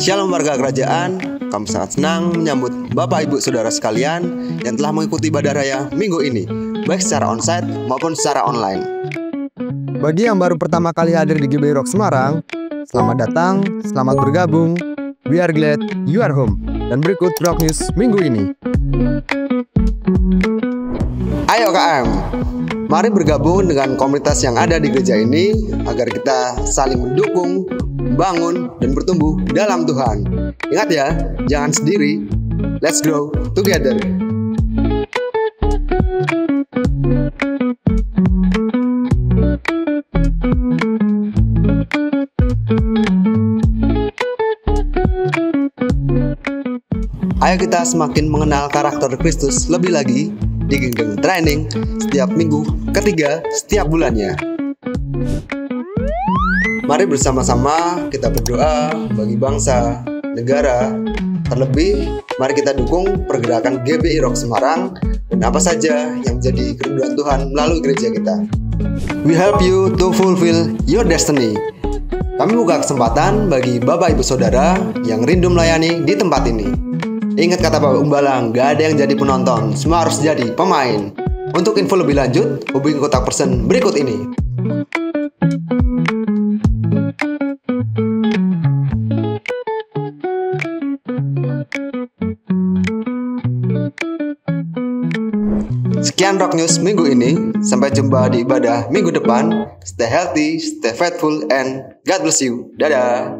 Shalom warga kerajaan, kami sangat senang menyambut Bapak Ibu Saudara sekalian yang telah mengikuti ibadah raya minggu ini, baik secara onsite maupun secara online. Bagi yang baru pertama kali hadir di GBI Rock Semarang, selamat datang, selamat bergabung. We are glad you are home. Dan berikut Rock News minggu ini. Ayo KM, mari bergabung dengan komunitas yang ada di gereja ini agar kita saling mendukung, membangun, dan bertumbuh dalam Tuhan. Ingat ya, jangan sendiri. Let's grow together. Ayo kita semakin mengenal karakter Kristus lebih lagi di Kingdom Training setiap minggu ketiga setiap bulannya. Mari bersama-sama kita berdoa bagi bangsa, negara, terlebih mari kita dukung pergerakan GBI Rock Semarang dan apa saja yang menjadi kerinduan Tuhan melalui gereja kita. We help you to fulfill your destiny. Kami buka kesempatan bagi Bapak Ibu Saudara yang rindu melayani di tempat ini. Ingat kata Bapak Umbalang, gak ada yang jadi penonton, semua harus jadi pemain. Untuk info lebih lanjut, hubungi kontak person berikut ini. Sekian Rock News minggu ini. Sampai jumpa di ibadah minggu depan. Stay healthy, stay faithful, and God bless you. Dadah.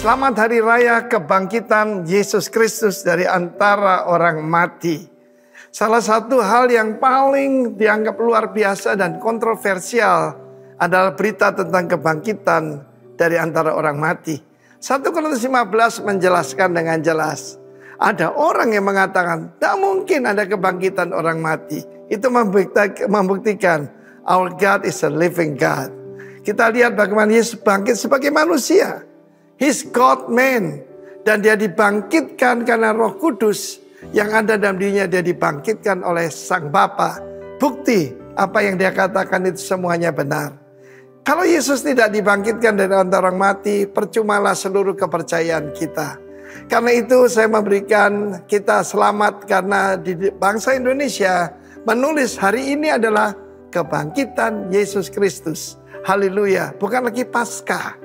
Selamat Hari Raya Kebangkitan Yesus Kristus dari antara orang mati. Salah satu hal yang paling dianggap luar biasa dan kontroversial adalah berita tentang kebangkitan dari antara orang mati. 1 Korintus 15 menjelaskan dengan jelas. Ada orang yang mengatakan, tak mungkin ada kebangkitan orang mati. Itu membuktikan our God is a living God. Kita lihat bagaimana Yesus bangkit sebagai manusia. He's God man. Dan dia dibangkitkan karena Roh Kudus yang ada dalam dirinya, dia dibangkitkan oleh Sang Bapa. Bukti apa yang dia katakan itu semuanya benar. Kalau Yesus tidak dibangkitkan dari antara orang mati, percumalah seluruh kepercayaan kita. Karena itu saya memberikan kita selamat karena di bangsa Indonesia menulis hari ini adalah kebangkitan Yesus Kristus. Haleluya, bukan lagi Paskah.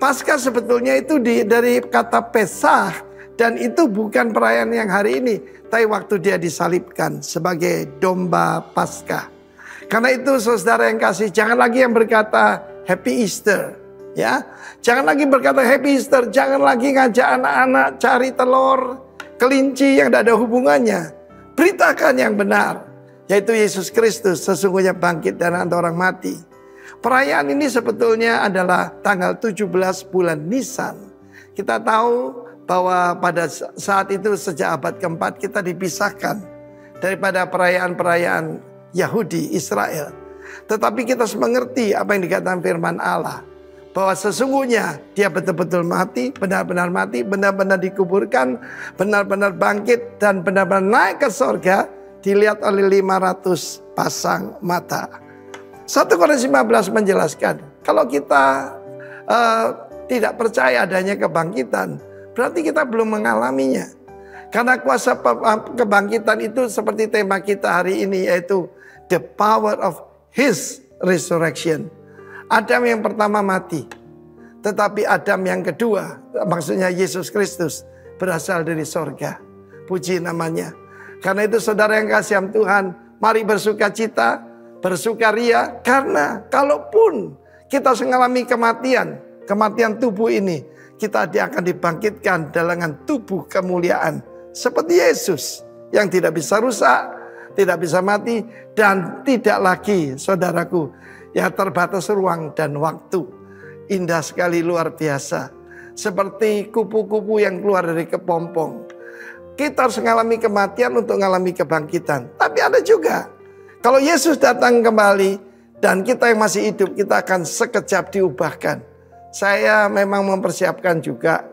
Paskah sebetulnya itu dari kata Pesah, dan itu bukan perayaan yang hari ini, tapi waktu dia disalibkan sebagai domba Paskah. Karena itu saudara yang kasih, jangan lagi yang berkata Happy Easter, ya. Jangan lagi berkata Happy Easter, jangan lagi ngajak anak-anak cari telur kelinci yang tidak ada hubungannya. Beritakan yang benar, yaitu Yesus Kristus sesungguhnya bangkit dari antara orang mati. Perayaan ini sebetulnya adalah tanggal 17 bulan Nisan. Kita tahu bahwa pada saat itu sejak abad keempat kita dipisahkan daripada perayaan-perayaan Yahudi, Israel. Tetapi kita harus mengerti apa yang dikatakan firman Allah. Bahwa sesungguhnya dia betul-betul mati, benar-benar dikuburkan, benar-benar bangkit, dan benar-benar naik ke sorga, dilihat oleh 500 pasang mata. 1 Korintus 15 menjelaskan, kalau kita tidak percaya adanya kebangkitan, berarti kita belum mengalaminya. Karena kuasa kebangkitan itu seperti tema kita hari ini, yaitu the power of His resurrection. Adam yang pertama mati, tetapi Adam yang kedua, maksudnya Yesus Kristus, berasal dari sorga. Puji namanya. Karena itu saudara yang kasih Tuhan, mari bersukacita, bersukaria, karena kalaupun kita mengalami kematian tubuh ini, kita akan dibangkitkan dengan tubuh kemuliaan seperti Yesus yang tidak bisa rusak, tidak bisa mati, dan tidak lagi, saudaraku, ya terbatas ruang dan waktu. Indah sekali, luar biasa, seperti kupu-kupu yang keluar dari kepompong. Kita harus mengalami kematian untuk mengalami kebangkitan. Tapi ada juga, kalau Yesus datang kembali dan kita yang masih hidup, kita akan sekejap diubahkan. Saya memang mempersiapkan juga,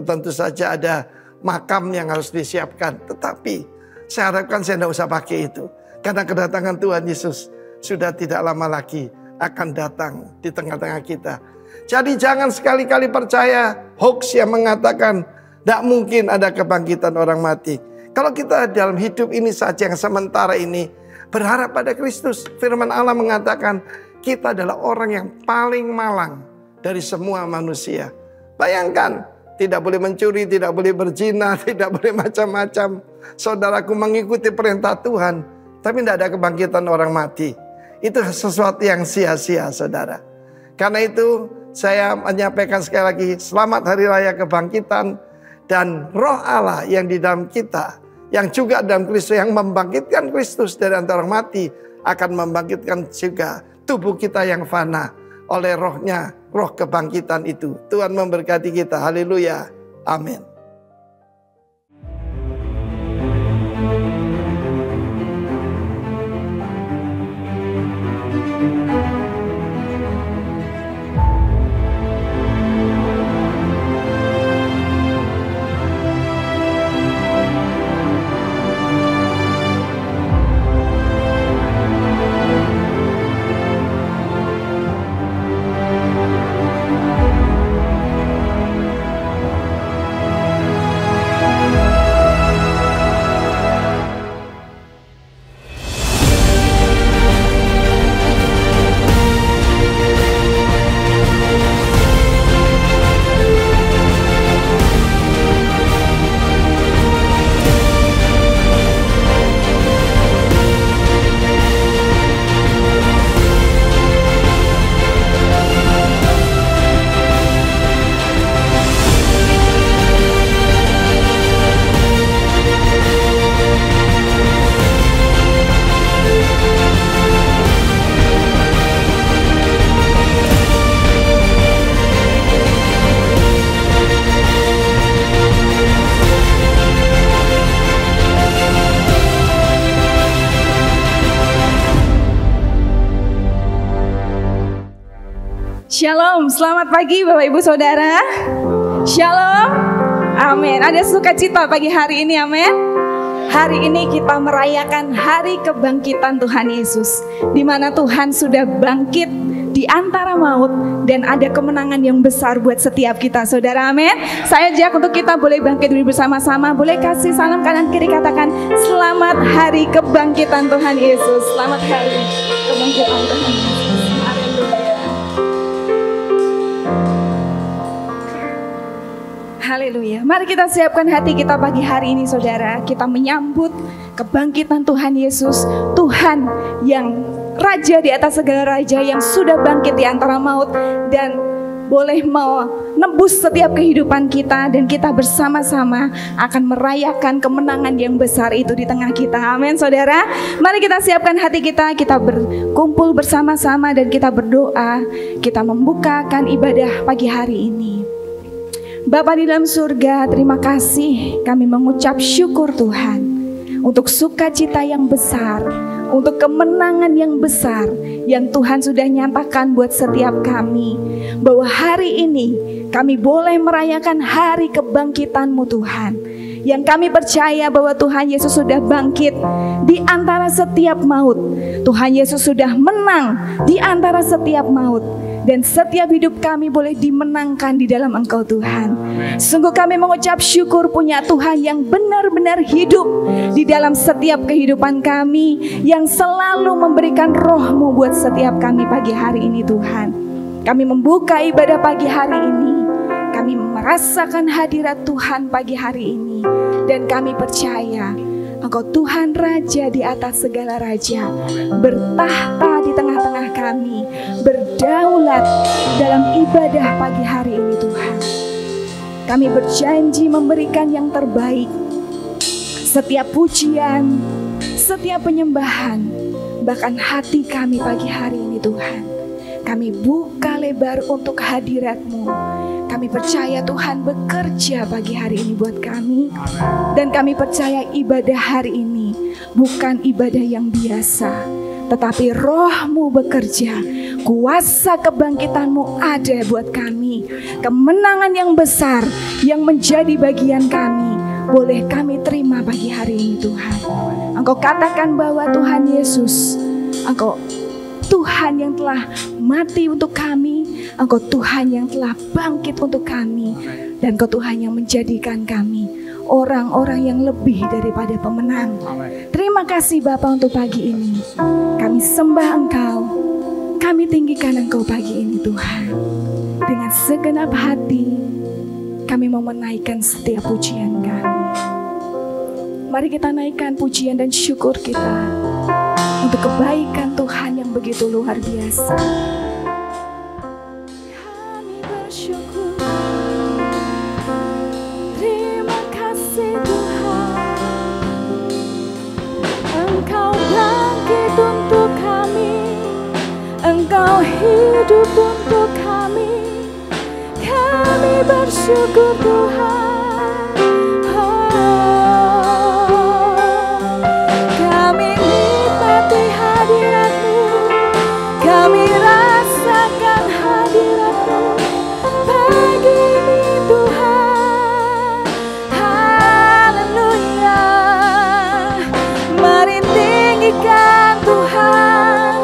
tentu saja ada makam yang harus disiapkan. Tetapi saya harapkan saya tidak usah pakai itu. Karena kedatangan Tuhan Yesus sudah tidak lama lagi akan datang di tengah-tengah kita. Jadi jangan sekali-kali percaya hoax yang mengatakan tidak mungkin ada kebangkitan orang mati. Kalau kita dalam hidup ini saja yang sementara ini berharap pada Kristus, firman Allah mengatakan kita adalah orang yang paling malang dari semua manusia. Bayangkan, tidak boleh mencuri, tidak boleh berzina, tidak boleh macam-macam. Saudaraku mengikuti perintah Tuhan, tapi tidak ada kebangkitan orang mati. Itu sesuatu yang sia-sia, saudara. Karena itu saya menyampaikan sekali lagi, selamat Hari Raya Kebangkitan. Dan roh Allah yang di dalam kita, yang juga dalam Kristus, yang membangkitkan Kristus dari antara orang mati, akan membangkitkan juga tubuh kita yang fana oleh rohnya, roh kebangkitan itu. Tuhan memberkati kita, haleluya, amin. Shalom, selamat pagi Bapak Ibu Saudara. Shalom, amin. Ada sukacita pagi hari ini, amin. Hari ini kita merayakan hari kebangkitan Tuhan Yesus, di mana Tuhan sudah bangkit di antara maut dan ada kemenangan yang besar buat setiap kita, saudara, amin. Saya ajak untuk kita boleh bangkit bersama-sama. Boleh kasih salam kanan kiri, katakan selamat hari kebangkitan Tuhan Yesus. Selamat hari kebangkitan Tuhan Yesus. Haleluya. Mari kita siapkan hati kita pagi hari ini, saudara. Kita menyambut kebangkitan Tuhan Yesus, Tuhan yang Raja di atas segala raja, yang sudah bangkit di antara maut dan boleh menebus setiap kehidupan kita, dan kita bersama-sama akan merayakan kemenangan yang besar itu di tengah kita. Amin, saudara. Mari kita siapkan hati kita, kita berkumpul bersama-sama dan kita berdoa. Kita membukakan ibadah pagi hari ini. Bapa di dalam surga, terima kasih, kami mengucap syukur Tuhan untuk sukacita yang besar, untuk kemenangan yang besar yang Tuhan sudah nyatakan buat setiap kami, bahwa hari ini kami boleh merayakan hari kebangkitan-Mu Tuhan. Yang kami percaya bahwa Tuhan Yesus sudah bangkit di antara setiap maut. Tuhan Yesus sudah menang di antara setiap maut. Dan setiap hidup kami boleh dimenangkan di dalam Engkau Tuhan. Sungguh kami mengucap syukur punya Tuhan yang benar-benar hidup di dalam setiap kehidupan kami, yang selalu memberikan roh-Mu buat setiap kami pagi hari ini Tuhan. Kami membuka ibadah pagi hari ini, kami merasakan hadirat Tuhan pagi hari ini, dan kami percaya Engkau Tuhan Raja di atas segala raja, bertahta di tengah-tengah kami, berdaulat dalam ibadah pagi hari ini Tuhan. Kami berjanji memberikan yang terbaik, setiap pujian, setiap penyembahan, bahkan hati kami pagi hari ini Tuhan. Kami buka lebar untuk hadirat-Mu. Kami percaya Tuhan bekerja pagi hari ini buat kami. Dan kami percaya ibadah hari ini bukan ibadah yang biasa, tetapi roh-Mu bekerja. Kuasa kebangkitan-Mu ada buat kami. Kemenangan yang besar yang menjadi bagian kami boleh kami terima pagi hari ini Tuhan. Engkau katakan bahwa Tuhan Yesus, Engkau Tuhan yang telah mati untuk kami, Engkau Tuhan yang telah bangkit untuk kami, dan Engkau Tuhan yang menjadikan kami orang-orang yang lebih daripada pemenang. Terima kasih Bapa untuk pagi ini. Kami sembah Engkau, kami tinggikan Engkau pagi ini Tuhan. Dengan segenap hati kami mau menaikkan setiap pujian kami. Mari kita naikkan pujian dan syukur kita untuk kebaikan Tuhan yang begitu luar biasa. Kami bersyukur. Terima kasih Tuhan. Engkau bangkit untuk kami. Engkau hidup untuk kami. Kami bersyukur Tuhan. Kami rasakan hadirat-Mu pagi ini Tuhan. Haleluya. Mari tinggikan Tuhan,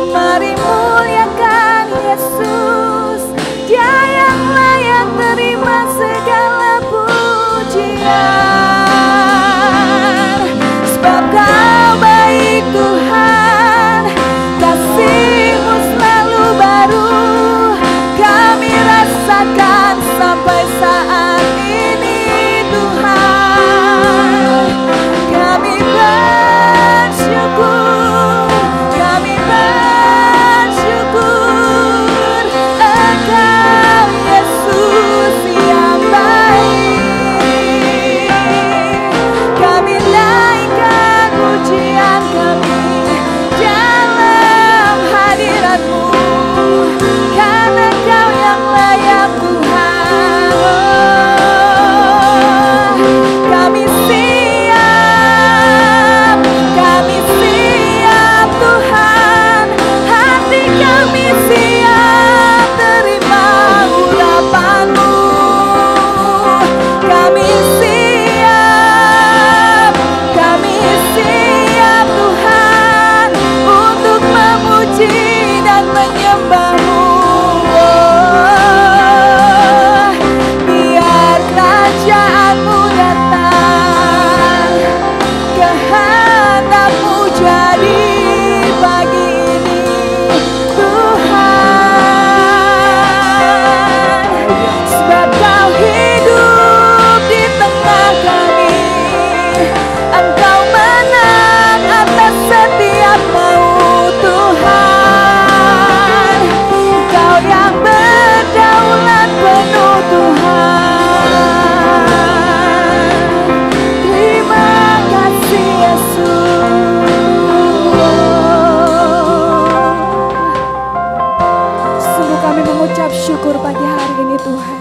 mari muliakan Yesus, Dia yang layak terima segala pujian. Sebab Kau baik Tuhan, kasih-Mu selalu baru, kami rasakan sampai saat ini Tuhan. Kami bersyukur, kami bersyukur, Engkau Yesus yang baik. Kami naikkan pujian kami dalam hadirat-Mu, karena Kau yang layak Tuhan. Kami siap Tuhan, hati kami siap terima urapan-Mu. Kami siap Tuhan untuk memuji dan menyembah-Mu. Biar kerajaan-Mu datang, kehendak-Mu jadi pagi ini Tuhan. Sebab Kau hidup di tengah kami, Engkau menang atas setiap maut Tuhan. Kau yang berdaulat penuh Tuhan. Terima kasih Yesus. Sungguh kami mengucap syukur pagi hari ini Tuhan.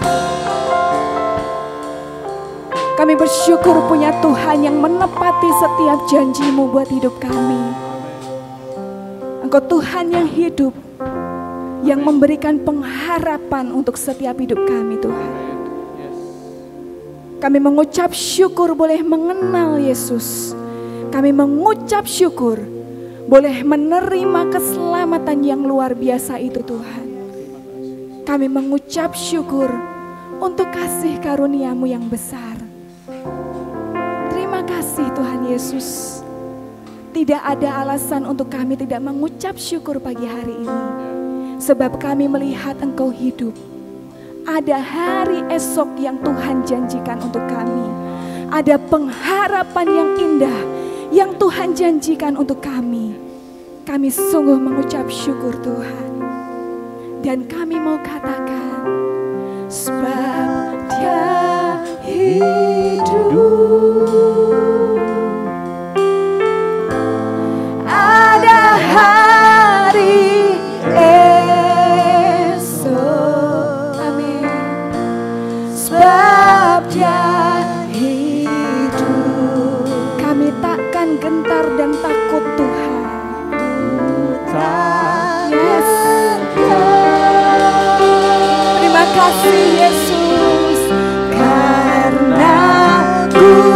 Kami bersyukur punya Tuhan yang menepati setiap janji-Mu buat hidup kami. Engkau Tuhan yang hidup, yang memberikan pengharapan untuk setiap hidup kami Tuhan. Kami mengucap syukur boleh mengenal Yesus. Kami mengucap syukur boleh menerima keselamatan yang luar biasa itu Tuhan. Kami mengucap syukur untuk kasih karunia-Mu yang besar. Terima kasih Tuhan Yesus. Tidak ada alasan untuk kami tidak mengucap syukur pagi hari ini. Sebab kami melihat Engkau hidup. Ada hari esok yang Tuhan janjikan untuk kami. Ada pengharapan yang indah yang Tuhan janjikan untuk kami. Kami sungguh mengucap syukur Tuhan. Dan kami mau katakan, sebab Dia hidup. Ada hari esok, amin. Sebab Dia hidup. Kami takkan gentar dan takut Tuhan. Yes. Terima kasih Yesus, karena Ku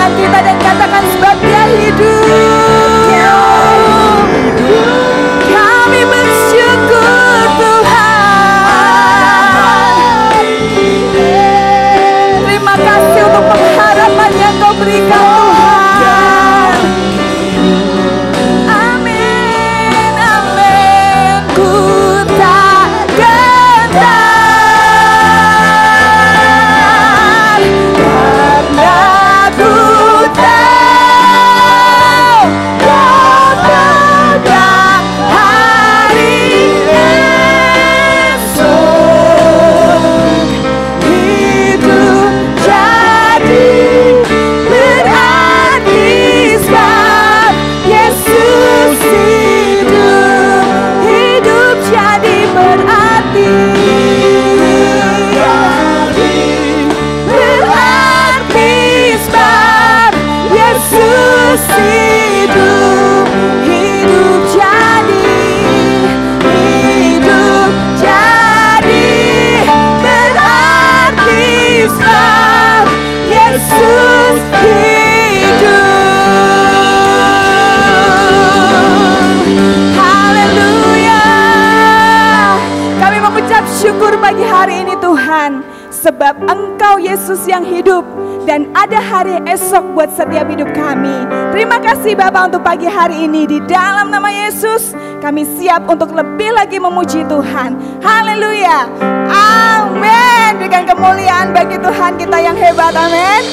belakang kita dan katakan sebab Dia hidup. Kami bersyukur Tuhan. Terima kasih untuk pengharapan yang Kau berikan Tuhan. Amin, amin. Ku tak gentar karena ku tahu Kau pegang hari esok. Hidup jadi berarti sebab Yesus hidup. Hidup jadi berarti. Berarti sebab Yesus hidup. Hidup jadi. Hidup jadi berarti sebab Yesus hidup. Haleluya. Kami mengucap syukur pagi hari ini Tuhan, sebab Engkau Yesus yang hidup dan ada hari esok buat setiap hidup kami. Terima kasih Bapa untuk pagi hari ini. Di dalam nama Yesus kami siap untuk lebih lagi memuji Tuhan. Haleluya. Amin. Berikan kemuliaan bagi Tuhan kita yang hebat. Amin.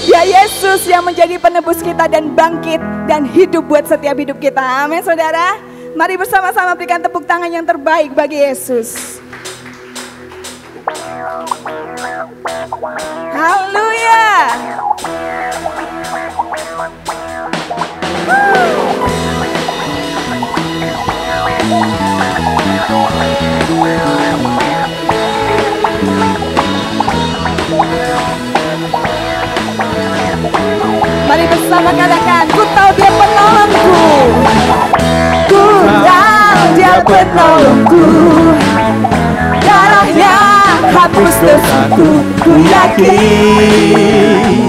Ya Yesus yang menjadi penebus kita dan bangkit dan hidup buat setiap hidup kita. Amin saudara. Mari bersama-sama berikan tepuk tangan yang terbaik bagi Yesus. Haleluya. Mari bersama katakan, ku tahu Dia penolongku. Ku tahu Dia penolongku. Darahnya hapus dosaku. Ku yakin.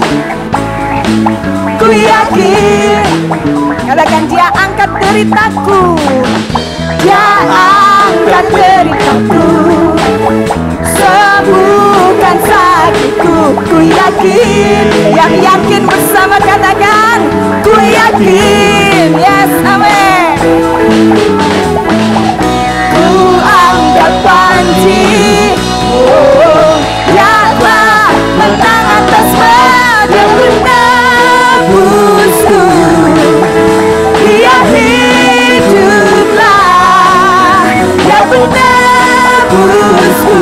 Ku yakin. Katakan, Dia angkat deritaku. Dia angkat deritaku. Sembuhkan sakitku. Ku yakin. Yang yakin bersama katakan, ku yakin. Yes, amin. Ku angkat panji, yang telah menang atas badai menebusku. Dia hiduplah, Dia menebusku.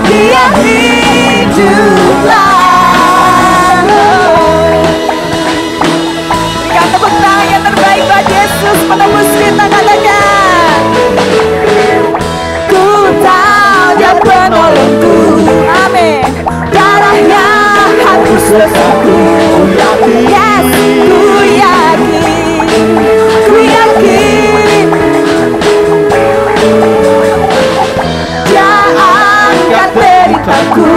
Dia hiduplah. Berikan tepuk tangan yang terbaik buat Yesus penebus kita, katakan. Ku tahu Dia penolongku. Amin. Darahnya hapus dosaku. Yes, ku yakin. Ku yakin. Dia angkat deritaku.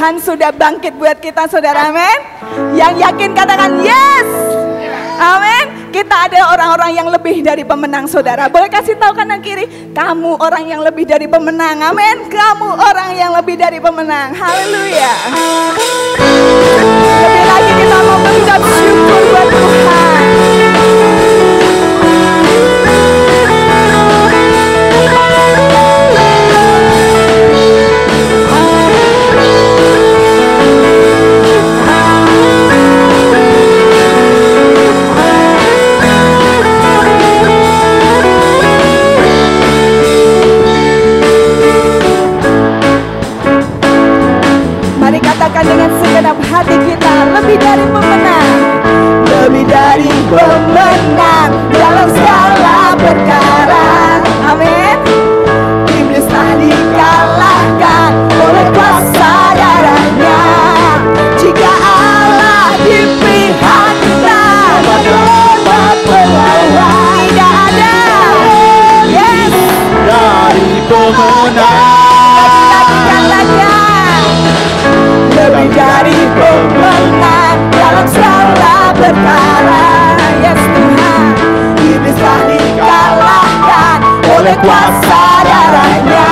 Tuhan sudah bangkit buat kita, saudara. Amin. Yang yakin katakan yes. Amin. Kita ada orang-orang yang lebih dari pemenang, saudara. Boleh kasih tahu kanan kiri, kamu orang yang lebih dari pemenang. Amin. Kamu orang yang lebih dari pemenang. Haleluya. Lebih lagi kita mau mengucap syukur buat Tuhan. Dengan segenap hati kita, lebih dari pemenang, lebih dari pemenang dalam segala perkara. Amin. Iblis telah dikalahkan oleh kuasa darahnya. Jika Allah di pihak kita, dapat melawan. Tidak ada yes dari pemenang. Lebih dari pemenang dalam segala perkara. Yes Tuhan. Iblis telah dikalahkan oleh kuasa darahnya.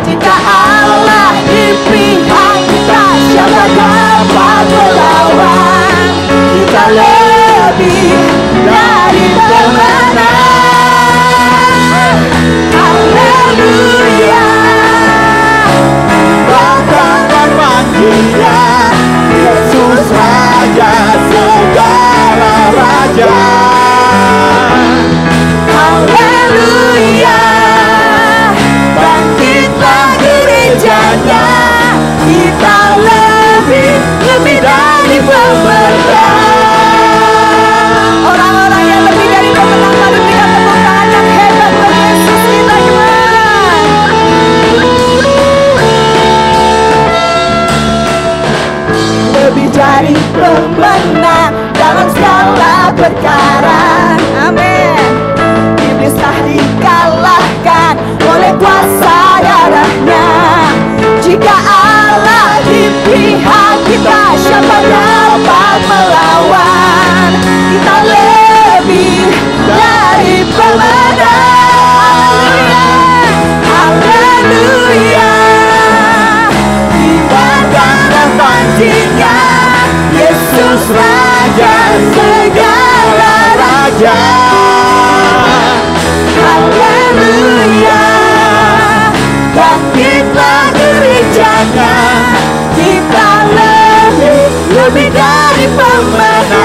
Jika Allah di pihak kita, siapa dapat melawan? Kita lebih dari pemenang. Haleluya. Yesus Raja segala raja. Haleluya. Bangkitlah gerejanya. Kita lebih dari pemenang. Orang-orang yang lebih dari pemenang, mari kita tepuk tangan yang hebat buat Yesus kita, gimana? Lebih dari pemenang dalam segala perkara. Amin. Iblis telah dikalahkan oleh kuasa darahnya. Jika Allah di pihak kita, siapa dapat melawan? Kita lebih dari pemenang. Haleluya. Panjinya Yesus Raja segala raja. Haleluya. Bangkitlah gerejanya. Kita lebih dari pemenang.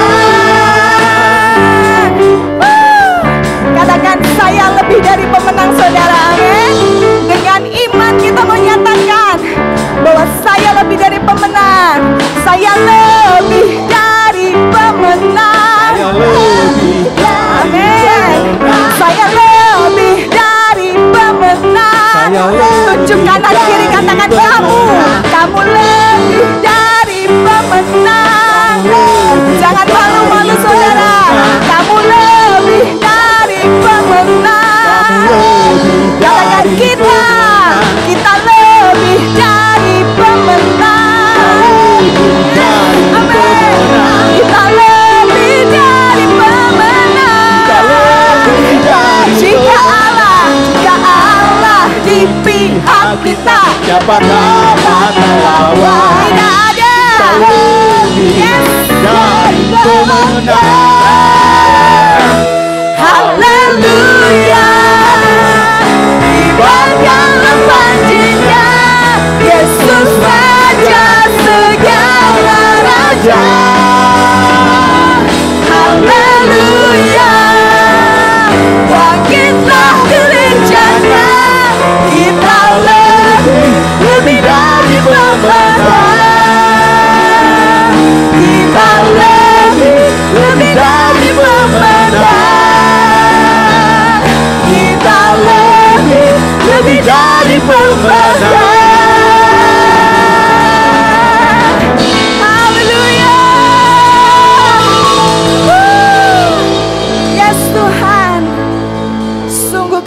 Katakan saya lebih dari pemenang, saudara. Amin. Dengan iman kita menyatakan bahwa saya lebih dari pemenang. Saya lebih dari pemenang. Amin. Saya lebih dari pemenang. Tunjuk kanan kiri, katakan kamu lebih dari pemenang. Jangan malu-malu, saudara. Kamu lebih dari pemenang. Katakan kita lebih dari pemenang. Amin. Kita lebih dari pemenang. Jika Allah di pihak kita, siapa dapat melawan? Tidak ada. Kita lebih dari pemenang. Haleluya. Dibawakan panjinya Yesus Raja segala raja. Haleluya. Bangkitlah gerejanya. Kita lebih dari pemenang. Kita lebih dari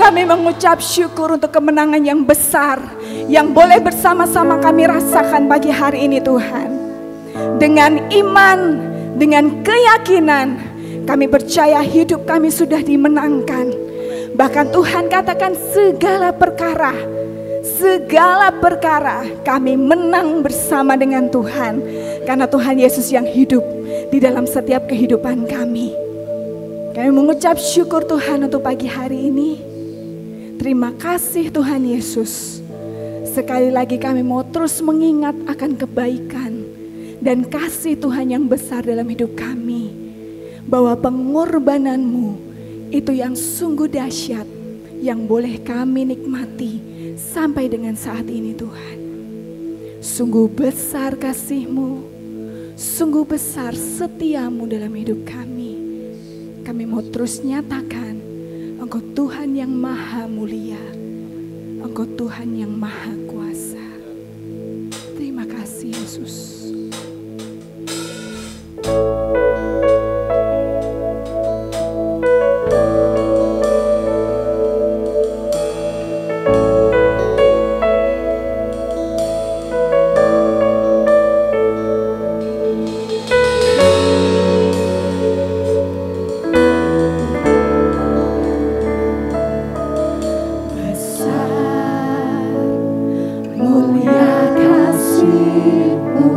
Kami mengucap syukur untuk kemenangan yang besar yang boleh bersama-sama kami rasakan pagi hari ini Tuhan. Dengan iman, dengan keyakinan, kami percaya hidup kami sudah dimenangkan. Bahkan Tuhan katakan segala perkara kami menang bersama dengan Tuhan. Karena Tuhan Yesus yang hidup di dalam setiap kehidupan kami. Kami mengucap syukur Tuhan untuk pagi hari ini. Terima kasih Tuhan Yesus. Sekali lagi kami mau terus mengingat akan kebaikan dan kasih Tuhan yang besar dalam hidup kami. Bahwa pengorbananmu itu yang sungguh dahsyat, yang boleh kami nikmati sampai dengan saat ini Tuhan. Sungguh besar kasih-Mu, sungguh besar setiamu dalam hidup kami. Kami mau terus nyatakan, Engkau Tuhan yang maha mulia, Engkau Tuhan yang maha kuasa. Terima kasih Yesus. Mulia kasih-Mu.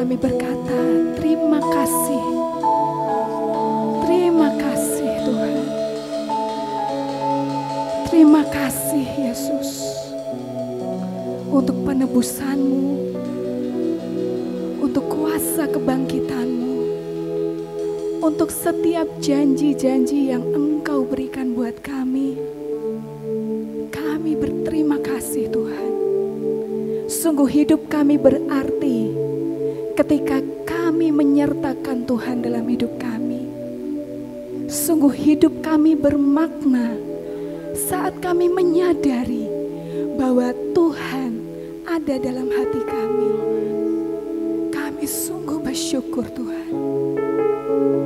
kami berkata, terima kasih. Terima kasih Tuhan. Terima kasih Yesus untuk penebusan-Mu, untuk kuasa kebangkitan-Mu, untuk setiap janji-janji yang Engkau berikan buat kami. Kami berterima kasih Tuhan. Sungguh hidup kami berarti ketika kami menyertakan Tuhan dalam hidup kami. Sungguh hidup kami bermakna saat kami menyadari bahwa Tuhan ada dalam hati kami. Kami sungguh bersyukur Tuhan.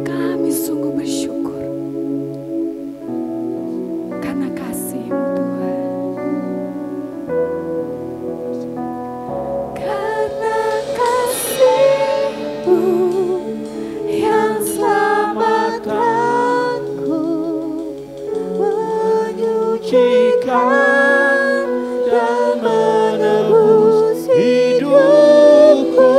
Kami sungguh bersyukur karena kasih-Mu Tuhan. Karena kasih-Mu yang selamatkanku, menyucikan dan menebus hidupku,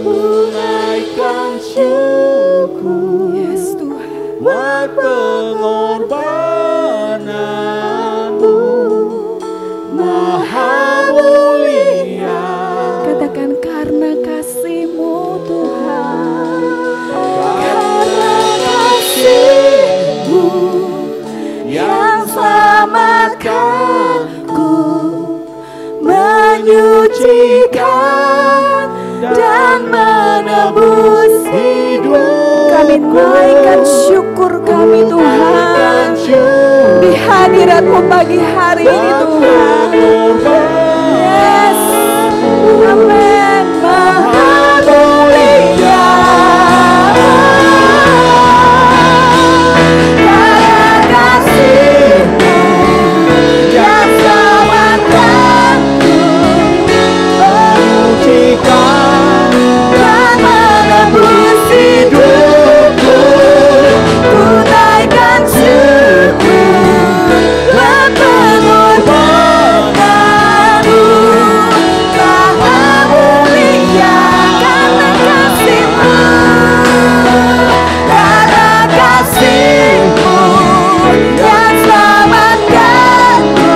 ku naikkan syukur. Yes, Tuhan. Buat pengorbananmu maha mulia. Katakan karena kasih-Mu Tuhan. Karena kasih-Mu yang selamatkanku, menyucikan dan menebus hidup. Kami naikkan syukur kami Tuhan di hadirat-Mu pagi hari ini Tuhan. Yes, amin. Maha mulia. Karena kasih-Mu yang selamatkanku, menyucikan dan menebus hidupku, ku naikkan syukur buat pengorbananmu maha mulia. Karena kasih-Mu, karena kasih-Mu yang selamatkanku,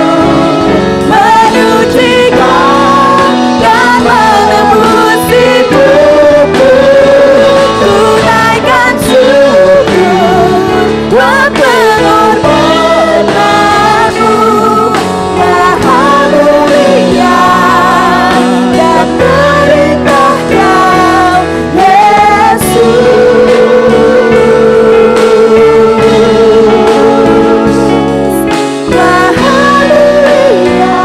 menyucikan dan menebus hidupku, ku naikkan syukur buat pengorbananmu maha mulia. Dan perintah Kau Yesus maha mulia.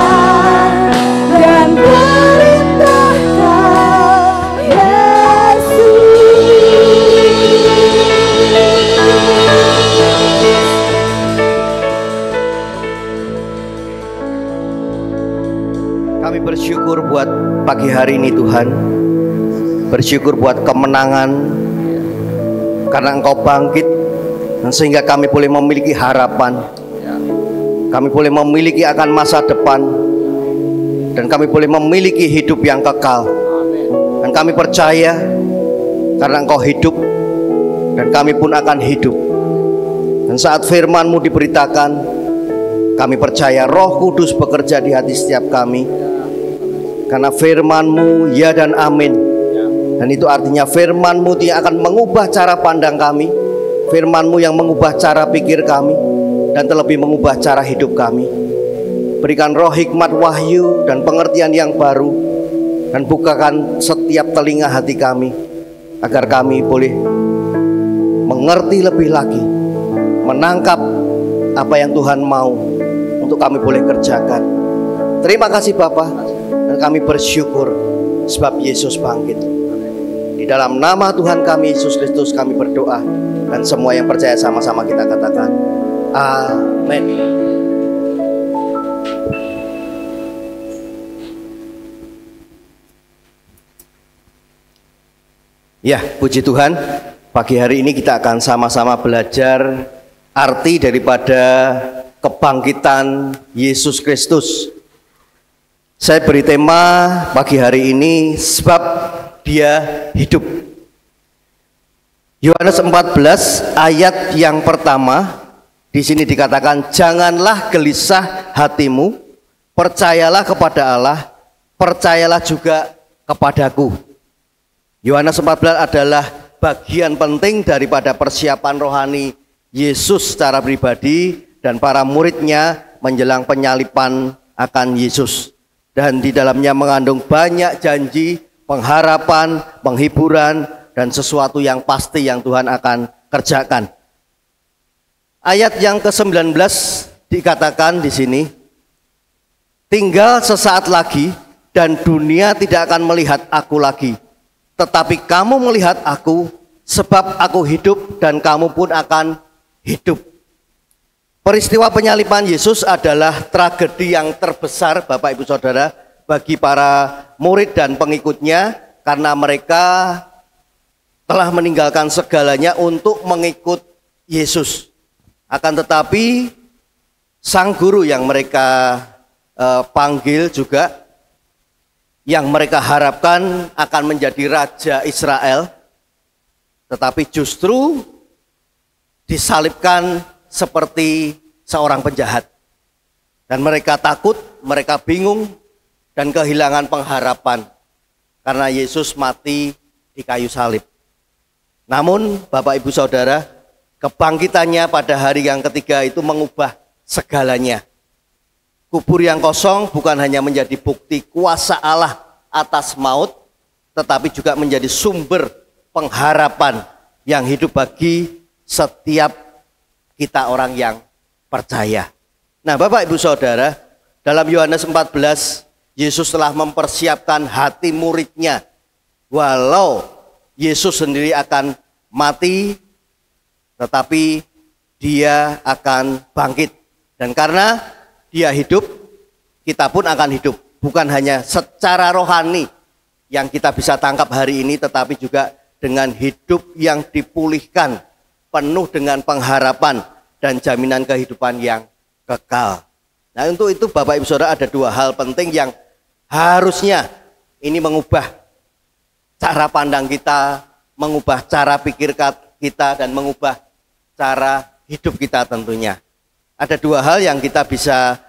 Dan perintah Kau Yesus. Kami bersyukur buat pagi hari ini Tuhan. Bersyukur buat kemenangan karena Engkau bangkit, dan sehingga kami boleh memiliki harapan. Kami boleh memiliki akan masa depan, dan kami boleh memiliki hidup yang kekal. Dan kami percaya karena Engkau hidup, dan kami pun akan hidup. Dan saat firman-Mu diberitakan, kami percaya Roh Kudus bekerja di hati setiap kami. Karena firman-Mu ya dan amin. Dan itu artinya firman-Mu yang akan mengubah cara pandang kami, firman-Mu yang mengubah cara pikir kami, dan terlebih mengubah cara hidup kami. Berikan roh hikmat, wahyu, dan pengertian yang baru, dan bukakan setiap telinga hati kami, agar kami boleh mengerti lebih lagi, menangkap apa yang Tuhan mau untuk kami boleh kerjakan. Terima kasih Bapa, dan kami bersyukur sebab Yesus bangkit. Di dalam nama Tuhan kami Yesus Kristus kami berdoa, dan semua yang percaya sama-sama kita katakan amin. Ya, puji Tuhan, pagi hari ini kita akan sama-sama belajar arti daripada kebangkitan Yesus Kristus. Saya beri tema pagi hari ini, sebab dia hidup. Yohanes 14 ayat yang pertama di sini dikatakan, janganlah gelisah hatimu, percayalah kepada Allah, percayalah juga kepadaku. Yohanes 14 adalah bagian penting daripada persiapan rohani Yesus secara pribadi dan para muridnya menjelang penyaliban akan Yesus. Dan di dalamnya mengandung banyak janji, pengharapan, penghiburan, dan sesuatu yang pasti yang Tuhan akan kerjakan. Ayat yang ke-19 dikatakan di sini, tinggal sesaat lagi dan dunia tidak akan melihat aku lagi, tetapi kamu melihat aku, sebab aku hidup dan kamu pun akan hidup. Peristiwa penyaliban Yesus adalah tragedi yang terbesar, Bapak Ibu Saudara, bagi para murid dan pengikutnya, karena mereka telah meninggalkan segalanya untuk mengikut Yesus. Akan tetapi sang guru yang mereka panggil juga, yang mereka harapkan akan menjadi Raja Israel, tetapi justru disalibkan seperti seorang penjahat. Dan mereka takut, mereka bingung, dan kehilangan pengharapan karena Yesus mati di kayu salib. Namun Bapak Ibu Saudara, kebangkitannya pada hari yang ketiga itu mengubah segalanya. Kubur yang kosong bukan hanya menjadi bukti kuasa Allah atas maut, tetapi juga menjadi sumber pengharapan yang hidup bagi setiap kita orang yang percaya. Nah, Bapak Ibu Saudara, dalam Yohanes 14, Yesus telah mempersiapkan hati muridnya. Walau Yesus sendiri akan mati, tetapi dia akan bangkit. Dan karena dia hidup, kita pun akan hidup. Bukan hanya secara rohani yang kita bisa tangkap hari ini, tetapi juga dengan hidup yang dipulihkan, penuh dengan pengharapan dan jaminan kehidupan yang kekal. Nah, untuk itu Bapak Ibu Saudara, ada dua hal penting yang harusnya ini mengubah cara pandang kita, mengubah cara pikir kita, dan mengubah cara hidup kita tentunya. Ada dua hal yang kita bisa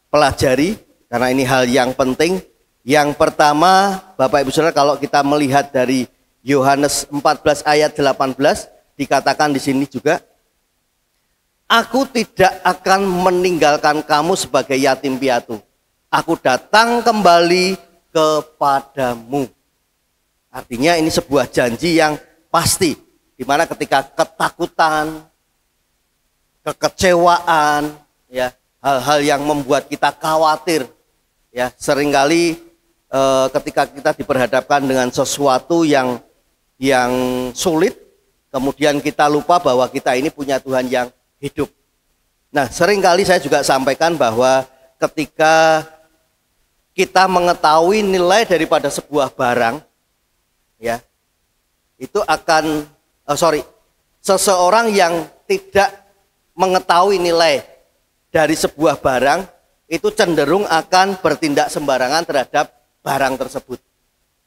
pelajari, karena ini hal yang penting. Yang pertama, Bapak Ibu Saudara, kalau kita melihat dari Yohanes 14 ayat 18, dikatakan di sini juga, aku tidak akan meninggalkan kamu sebagai yatim piatu. Aku datang kembali kepadamu. Artinya ini sebuah janji yang pasti, di mana ketika ketakutan, kekecewaan, ya, hal-hal yang membuat kita khawatir, ya, seringkali ketika kita diperhadapkan dengan sesuatu yang sulit, kemudian kita lupa bahwa kita ini punya Tuhan yang hidup. Nah, seringkali saya juga sampaikan bahwa ketika kita mengetahui nilai daripada sebuah barang, ya, itu akan seseorang yang tidak mengetahui nilai dari sebuah barang itu cenderung akan bertindak sembarangan terhadap barang tersebut.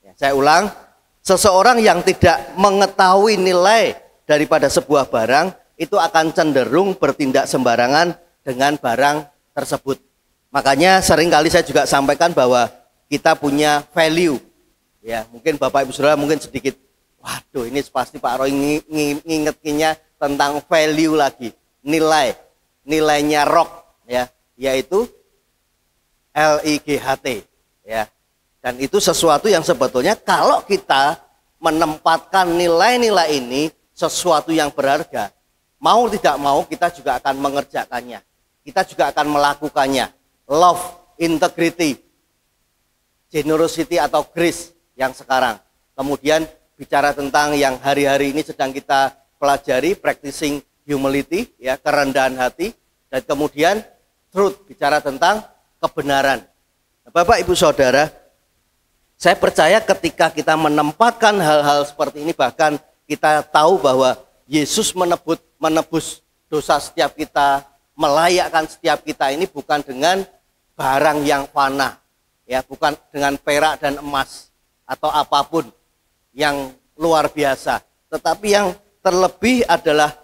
Ya, saya ulang, seseorang yang tidak mengetahui nilai daripada sebuah barang itu akan cenderung bertindak sembarangan dengan barang tersebut. Makanya seringkali saya juga sampaikan bahwa kita punya value. Ya, mungkin Bapak Ibu Saudara mungkin sedikit, waduh, ini pasti Pak Roy ngingetnya tentang value lagi, nilainya rock, ya, yaitu LIGHT, ya. Dan itu sesuatu yang sebetulnya kalau kita menempatkan nilai-nilai ini sesuatu yang berharga, mau tidak mau kita juga akan mengerjakannya. Kita juga akan melakukannya. Love, integrity, generosity atau grace yang sekarang. Kemudian bicara tentang yang hari-hari ini sedang kita pelajari, practicing humility, ya, kerendahan hati. Dan kemudian truth, bicara tentang kebenaran. Bapak Ibu Saudara, saya percaya ketika kita menempatkan hal-hal seperti ini, bahkan kita tahu bahwa Yesus menebus dosa setiap kita, melayakkan setiap kita ini bukan dengan barang yang fana, ya, bukan dengan perak dan emas atau apapun, yang luar biasa. Tetapi yang terlebih adalah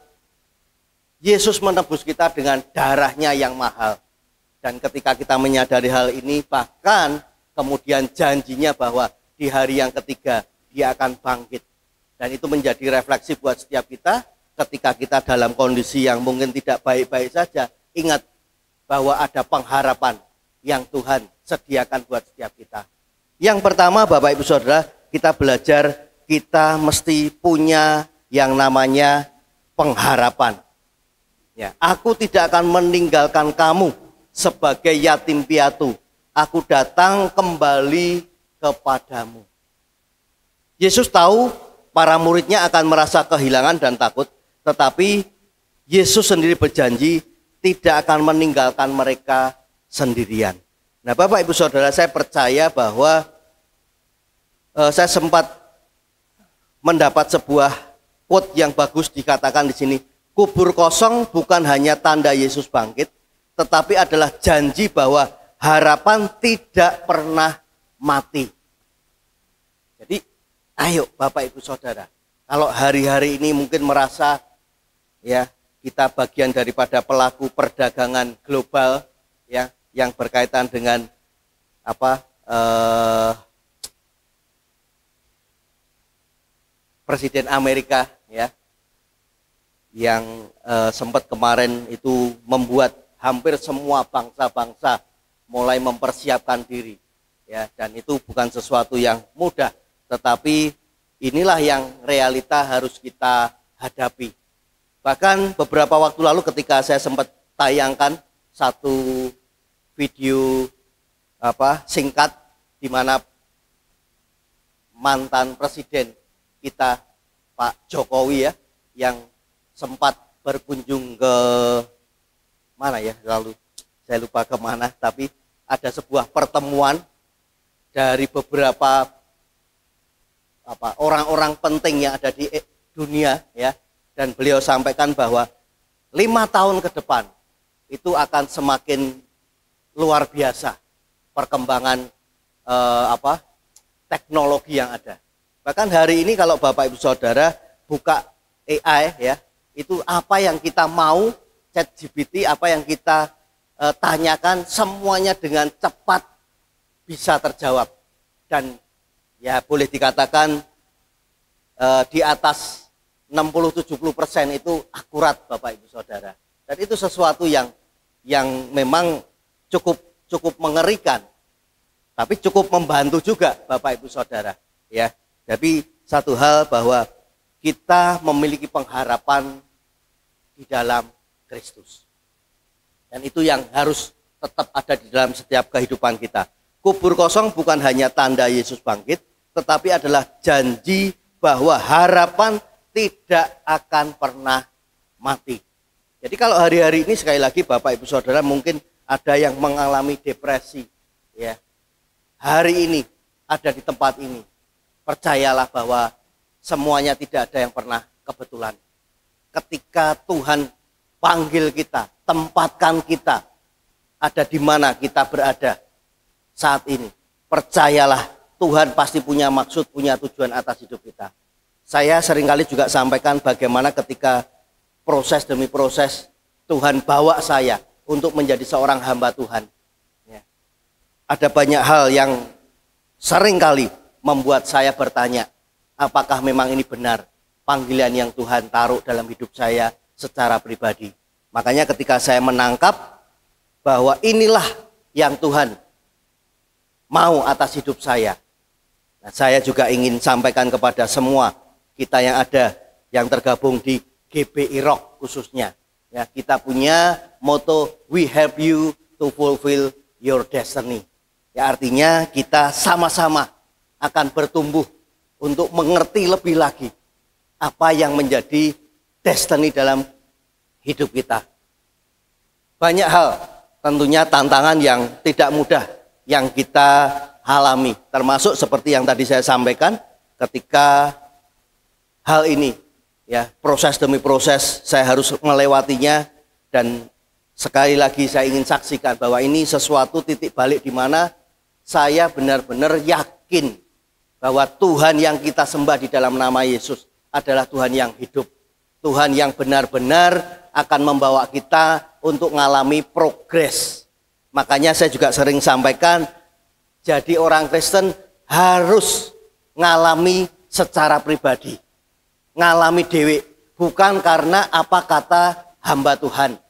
Yesus menebus kita dengan darahnya yang mahal. Dan ketika kita menyadari hal ini, bahkan kemudian janjinya bahwa di hari yang ketiga dia akan bangkit. Dan itu menjadi refleksi buat setiap kita ketika kita dalam kondisi yang mungkin tidak baik-baik saja. Ingat bahwa ada pengharapan yang Tuhan sediakan buat setiap kita. Yang pertama, Bapak Ibu Saudara, kita belajar kita mesti punya yang namanya pengharapan. Ya, aku tidak akan meninggalkan kamu sebagai yatim piatu. Aku datang kembali kepadamu. Yesus tahu para muridnya akan merasa kehilangan dan takut, tetapi Yesus sendiri berjanji tidak akan meninggalkan mereka sendirian. Nah, Bapak Ibu Saudara, saya percaya bahwa saya sempat mendapat sebuah quote yang bagus dikatakan di sini. Kubur kosong bukan hanya tanda Yesus bangkit, tetapi adalah janji bahwa harapan tidak pernah mati. Jadi, ayo Bapak Ibu Saudara, kalau hari-hari ini mungkin merasa ya kita bagian daripada pelaku perdagangan global ya yang berkaitan dengan Presiden Amerika ya, yang sempat kemarin itu membuat hampir semua bangsa-bangsa mulai mempersiapkan diri ya, dan itu bukan sesuatu yang mudah, tetapi inilah yang realita harus kita hadapi. Bahkan beberapa waktu lalu ketika saya sempat tayangkan satu video singkat di mana mantan presiden kita Pak Jokowi ya yang sempat berkunjung ke mana ya, lalu saya lupa kemana, tapi ada sebuah pertemuan dari beberapa orang-orang penting yang ada di dunia ya, dan beliau sampaikan bahwa 5 tahun ke depan itu akan semakin luar biasa perkembangan teknologi yang ada. Bahkan hari ini kalau Bapak Ibu Saudara buka AI ya, itu apa yang kita mau, ChatGPT, apa yang kita tanyakan, semuanya dengan cepat bisa terjawab. Dan ya boleh dikatakan di atas 60-70% itu akurat Bapak Ibu Saudara. Dan itu sesuatu yang memang cukup mengerikan, tapi cukup membantu juga Bapak Ibu Saudara ya. Tapi satu hal bahwa kita memiliki pengharapan di dalam Kristus. Dan itu yang harus tetap ada di dalam setiap kehidupan kita. Kubur kosong bukan hanya tanda Yesus bangkit, tetapi adalah janji bahwa harapan tidak akan pernah mati. Jadi kalau hari-hari ini sekali lagi Bapak Ibu Saudara mungkin ada yang mengalami depresi ya. Hari ini ada di tempat ini, percayalah bahwa semuanya tidak ada yang pernah kebetulan. Ketika Tuhan panggil kita, tempatkan kita ada di mana kita berada saat ini, percayalah Tuhan pasti punya maksud, punya tujuan atas hidup kita. Saya seringkali juga sampaikan bagaimana ketika proses demi proses Tuhan bawa saya untuk menjadi seorang hamba Tuhan ya. Ada banyak hal yang seringkali membuat saya bertanya, apakah memang ini benar panggilan yang Tuhan taruh dalam hidup saya secara pribadi. Makanya ketika saya menangkap bahwa inilah yang Tuhan mau atas hidup saya, nah, saya juga ingin sampaikan kepada semua kita yang ada, yang tergabung di GBI Rock khususnya. Ya, kita punya moto, we help you to fulfill your destiny. Ya, artinya kita sama-sama akan bertumbuh untuk mengerti lebih lagi apa yang menjadi destiny dalam hidup kita. Banyak hal, tentunya tantangan yang tidak mudah yang kita alami, termasuk seperti yang tadi saya sampaikan ketika hal ini ya, proses demi proses saya harus melewatinya, dan sekali lagi saya ingin saksikan bahwa ini sesuatu titik balik di mana saya benar-benar yakin bahwa Tuhan yang kita sembah di dalam nama Yesus adalah Tuhan yang hidup. Tuhan yang benar-benar akan membawa kita untuk mengalami progres. Makanya saya juga sering sampaikan, jadi orang Kristen harus ngalami secara pribadi. Ngalami dewe, bukan karena apa kata hamba Tuhan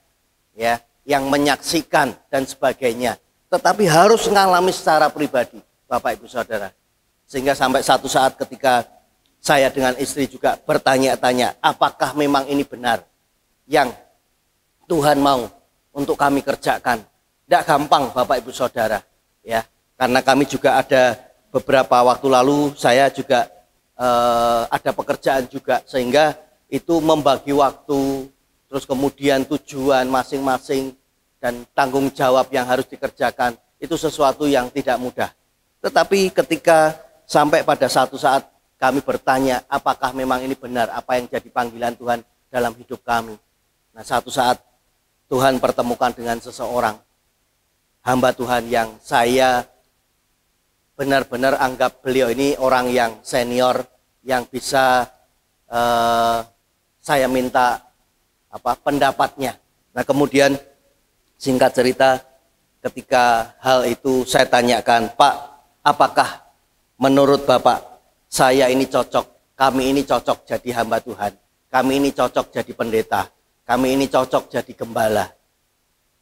ya, yang menyaksikan dan sebagainya. Tetapi harus ngalami secara pribadi, Bapak Ibu Saudara. Sehingga sampai satu saat ketika saya dengan istri juga bertanya-tanya, apakah memang ini benar yang Tuhan mau untuk kami kerjakan. Tidak gampang Bapak Ibu Saudara ya, karena kami juga ada beberapa waktu lalu saya juga ada pekerjaan juga, sehingga itu membagi waktu, terus kemudian tujuan masing-masing dan tanggung jawab yang harus dikerjakan, itu sesuatu yang tidak mudah. Tetapi ketika sampai pada satu saat kami bertanya, apakah memang ini benar apa yang jadi panggilan Tuhan dalam hidup kami. Nah, satu saat Tuhan pertemukan dengan seseorang hamba Tuhan yang saya benar-benar anggap beliau ini orang yang senior, yang bisa saya minta pendapatnya. Nah, kemudian singkat cerita, ketika hal itu saya tanyakan, Pak, apakah menurut Bapak saya ini cocok, kami ini cocok jadi hamba Tuhan, kami ini cocok jadi pendeta, kami ini cocok jadi gembala.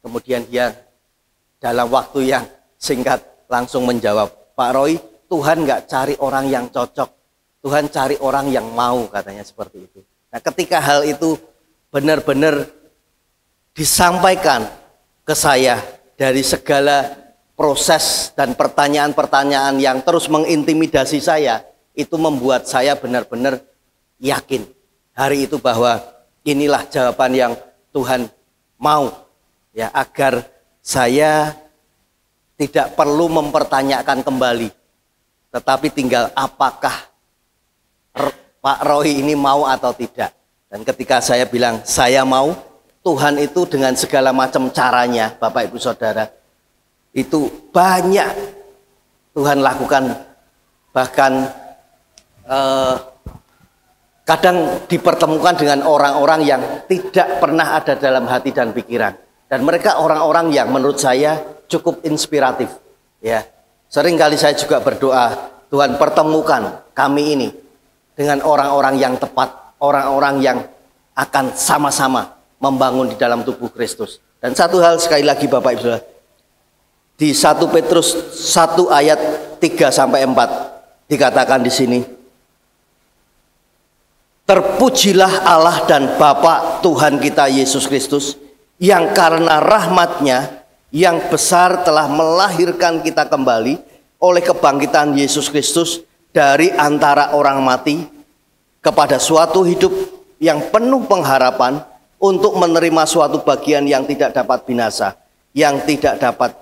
Kemudian dia dalam waktu yang singkat langsung menjawab, Pak Roy, Tuhan nggak cari orang yang cocok, Tuhan cari orang yang mau, katanya seperti itu. Nah, ketika hal itu benar-benar disampaikan ke saya dari segala proses dan pertanyaan-pertanyaan yang terus mengintimidasi saya, itu membuat saya benar-benar yakin hari itu bahwa inilah jawaban yang Tuhan mau ya, agar saya tidak perlu mempertanyakan kembali, tetapi tinggal apakah Pak Roy ini mau atau tidak. Dan ketika saya bilang saya mau, Tuhan itu dengan segala macam caranya, Bapak Ibu Saudara, itu banyak Tuhan lakukan. Bahkan kadang dipertemukan dengan orang-orang yang tidak pernah ada dalam hati dan pikiran. Dan mereka orang-orang yang menurut saya cukup inspiratif ya. Sering kali saya juga berdoa, Tuhan pertemukan kami ini dengan orang-orang yang tepat, orang-orang yang akan sama-sama membangun di dalam tubuh Kristus. Dan satu hal sekali lagi Bapak Ibu, di 1 Petrus 1 ayat 3-4 dikatakan di sini, terpujilah Allah dan Bapa Tuhan kita Yesus Kristus, yang karena rahmat-Nya yang besar telah melahirkan kita kembali oleh kebangkitan Yesus Kristus dari antara orang mati kepada suatu hidup yang penuh pengharapan, untuk menerima suatu bagian yang tidak dapat binasa, yang tidak dapat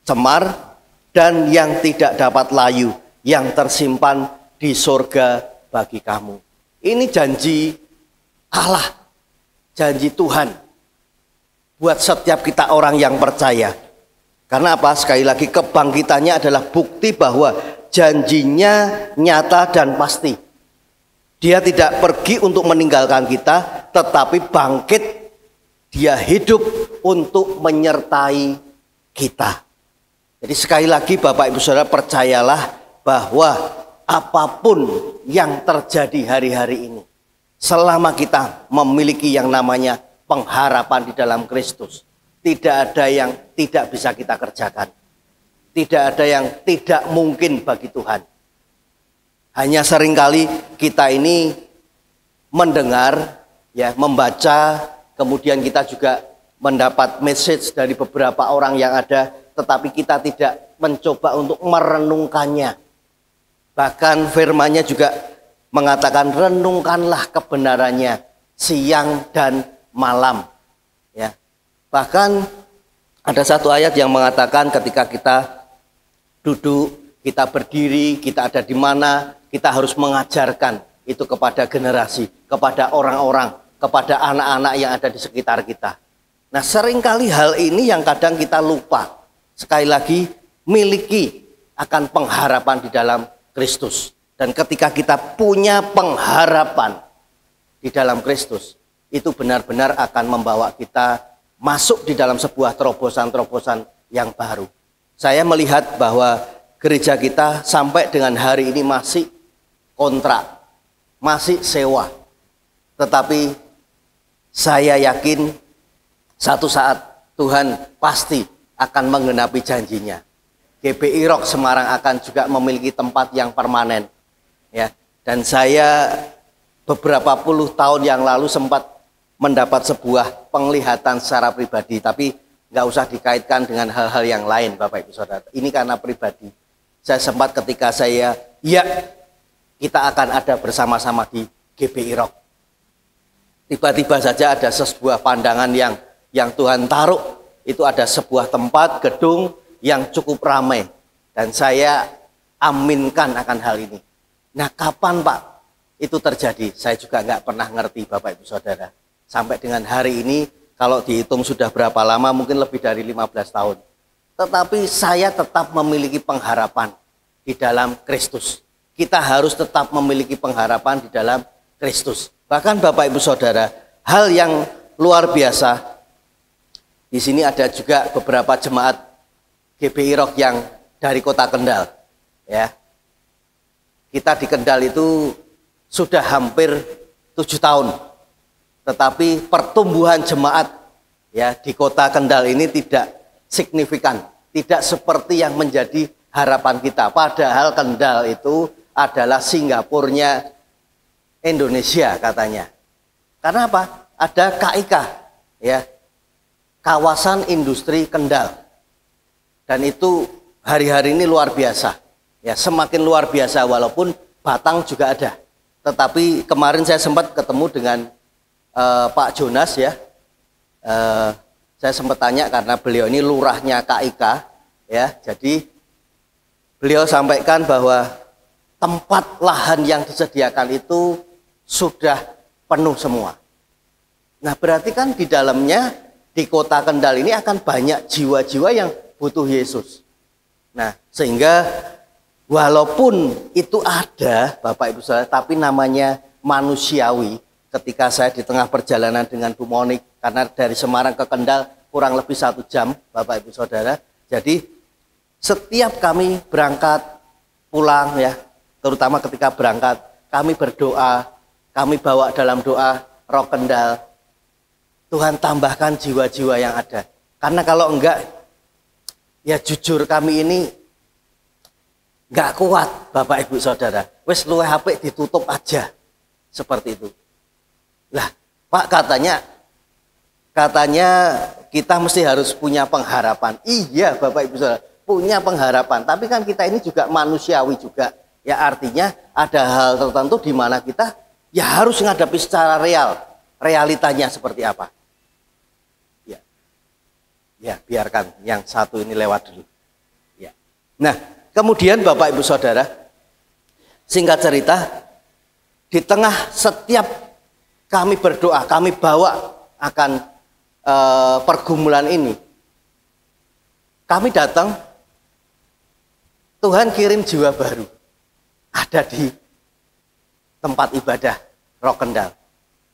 cemar, dan yang tidak dapat layu, yang tersimpan di surga bagi kamu. Ini janji Allah, janji Tuhan buat setiap kita orang yang percaya. Karena apa? Sekali lagi, kebangkitannya adalah bukti bahwa janjinya nyata dan pasti. Dia tidak pergi untuk meninggalkan kita, tetapi bangkit, dia hidup untuk menyertai kita. Jadi sekali lagi Bapak Ibu Saudara, percayalah bahwa apapun yang terjadi hari-hari ini, selama kita memiliki yang namanya pengharapan di dalam Kristus, tidak ada yang tidak bisa kita kerjakan. Tidak ada yang tidak mungkin bagi Tuhan. Hanya seringkali kita ini mendengar, ya, membaca, kemudian kita juga mendapat message dari beberapa orang yang ada, tetapi kita tidak mencoba untuk merenungkannya. Bahkan firman-Nya juga mengatakan, renungkanlah kebenarannya siang dan malam. Ya. Bahkan ada satu ayat yang mengatakan ketika kita duduk, kita berdiri, kita ada di mana, kita harus mengajarkan itu kepada generasi, kepada orang-orang, kepada anak-anak yang ada di sekitar kita. Nah, seringkali hal ini yang kadang kita lupa. Sekali lagi, miliki akan pengharapan di dalam Kristus. Dan ketika kita punya pengharapan di dalam Kristus, itu benar-benar akan membawa kita masuk di dalam sebuah terobosan-terobosan yang baru. Saya melihat bahwa gereja kita sampai dengan hari ini masih kontrak, masih sewa. Tetapi saya yakin satu saat Tuhan pasti akan menggenapi janjinya. GBI Rock Semarang akan juga memiliki tempat yang permanen. Ya, dan saya beberapa puluh tahun yang lalu sempat mendapat sebuah penglihatan secara pribadi, tapi nggak usah dikaitkan dengan hal-hal yang lain, Bapak Ibu Saudara. Ini karena pribadi. Saya sempat ketika kita akan ada bersama-sama di GBI Rock. Tiba-tiba saja ada sebuah pandangan yang Tuhan taruh. Itu ada sebuah tempat, gedung yang cukup ramai. Dan saya aminkan akan hal ini. Nah, kapan Pak itu terjadi? Saya juga nggak pernah ngerti, Bapak Ibu Saudara. Sampai dengan hari ini, kalau dihitung sudah berapa lama, mungkin lebih dari 15 tahun. Tetapi saya tetap memiliki pengharapan di dalam Kristus. Kita harus tetap memiliki pengharapan di dalam Kristus. Bahkan Bapak Ibu Saudara, hal yang luar biasa, di sini ada juga beberapa jemaat GBI Rock yang dari kota Kendal. Ya, kita di Kendal itu sudah hampir 7 tahun. Tetapi pertumbuhan jemaat ya di kota Kendal ini tidak signifikan. Tidak seperti yang menjadi harapan kita. Padahal Kendal itu adalah Singapurnya Indonesia katanya. Karena apa? Ada KIK ya. Kawasan Industri Kendal. Dan itu hari-hari ini luar biasa. Ya, semakin luar biasa walaupun Batang juga ada. Tetapi kemarin saya sempat ketemu dengan Pak Jonas ya. Saya sempat tanya karena beliau ini lurahnya KIK ya. Jadi beliau sampaikan bahwa tempat lahan yang disediakan itu sudah penuh semua. Nah, berarti kan di dalamnya di kota Kendal ini akan banyak jiwa-jiwa yang butuh Yesus. Nah, sehingga walaupun itu ada Bapak Ibu Saudara, tapi namanya manusiawi. Ketika saya di tengah perjalanan dengan Bu Monik, karena dari Semarang ke Kendal kurang lebih 1 jam Bapak Ibu Saudara. Jadi setiap kami berangkat pulang ya, terutama ketika berangkat, kami berdoa, kami bawa dalam doa Rock Kendal. Tuhan tambahkan jiwa-jiwa yang ada. Karena kalau enggak, ya jujur kami ini enggak kuat Bapak Ibu Saudara. Wes luwe HP ditutup aja. Seperti itu. Lah, Pak katanya kita mesti harus punya pengharapan. Iya Bapak Ibu Saudara, punya pengharapan. Tapi kan kita ini juga manusiawi juga. Ya artinya ada hal tertentu di mana kita ya harus menghadapi secara real. Realitanya seperti apa. Ya, biarkan yang satu ini lewat dulu. Ya. Nah, kemudian Bapak Ibu Saudara, singkat cerita, di tengah setiap kami berdoa, kami bawa akan pergumulan ini. Kami datang, Tuhan kirim jiwa baru. Ada di tempat ibadah Rock Kendal.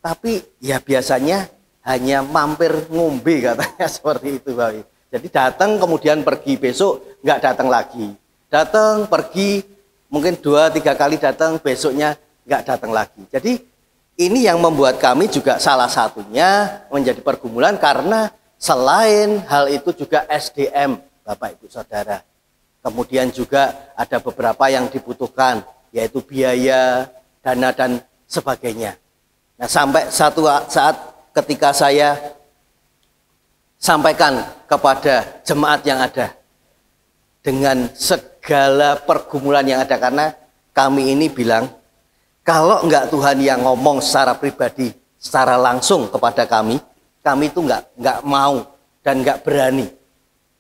Tapi ya biasanya hanya mampir ngombe katanya seperti itu Bapak. Jadi datang kemudian pergi, besok nggak datang lagi. Datang, pergi, mungkin 2-3 kali datang, besoknya nggak datang lagi. Jadi ini yang membuat kami juga salah satunya menjadi pergumulan karena selain hal itu juga SDM Bapak Ibu Saudara. Kemudian juga ada beberapa yang dibutuhkan yaitu biaya, dana dan sebagainya. Nah, sampai satu saat ketika saya sampaikan kepada jemaat yang ada dengan segala pergumulan yang ada, karena kami ini bilang kalau enggak Tuhan yang ngomong secara pribadi, secara langsung kepada kami itu enggak mau dan enggak berani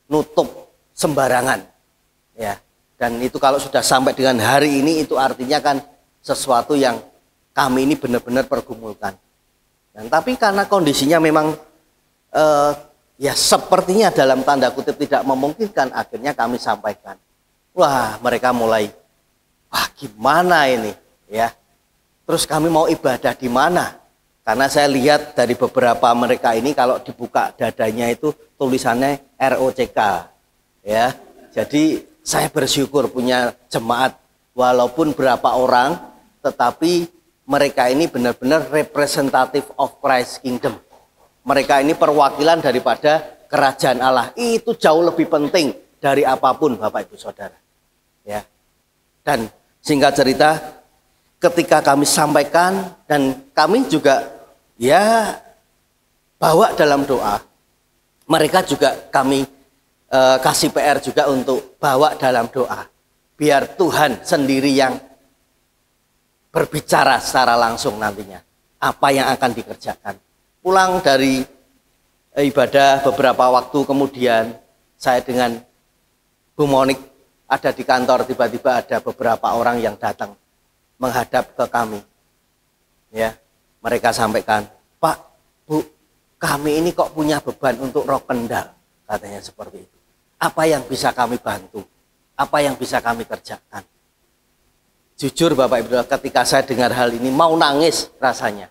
nutup sembarangan. Ya. Dan itu kalau sudah sampai dengan hari ini itu artinya kan sesuatu yang kami ini benar-benar pergumulkan. Dan tapi karena kondisinya memang ya sepertinya dalam tanda kutip tidak memungkinkan, akhirnya kami sampaikan. Wah, mereka mulai wah gimana ini ya. Terus kami mau ibadah di mana? Karena saya lihat dari beberapa mereka ini kalau dibuka dadanya itu tulisannya ROCK ya. Jadi saya bersyukur punya jemaat walaupun berapa orang, tetapi mereka ini benar-benar representative of Christ Kingdom. Mereka ini perwakilan daripada kerajaan Allah. Itu jauh lebih penting dari apapun Bapak Ibu Saudara. Ya. Dan singkat cerita, ketika kami sampaikan dan kami juga ya bawa dalam doa, mereka juga kami kasih PR juga untuk bawa dalam doa. Biar Tuhan sendiri yang berbicara secara langsung nantinya. Apa yang akan dikerjakan. Pulang dari ibadah beberapa waktu kemudian, saya dengan Bu Monik ada di kantor, tiba-tiba ada beberapa orang yang datang menghadap ke kami. Ya, mereka sampaikan, Pak, Bu, kami ini kok punya beban untuk roh kendal, katanya seperti itu. Apa yang bisa kami bantu? Apa yang bisa kami kerjakan? Jujur Bapak Ibu, ketika saya dengar hal ini mau nangis rasanya.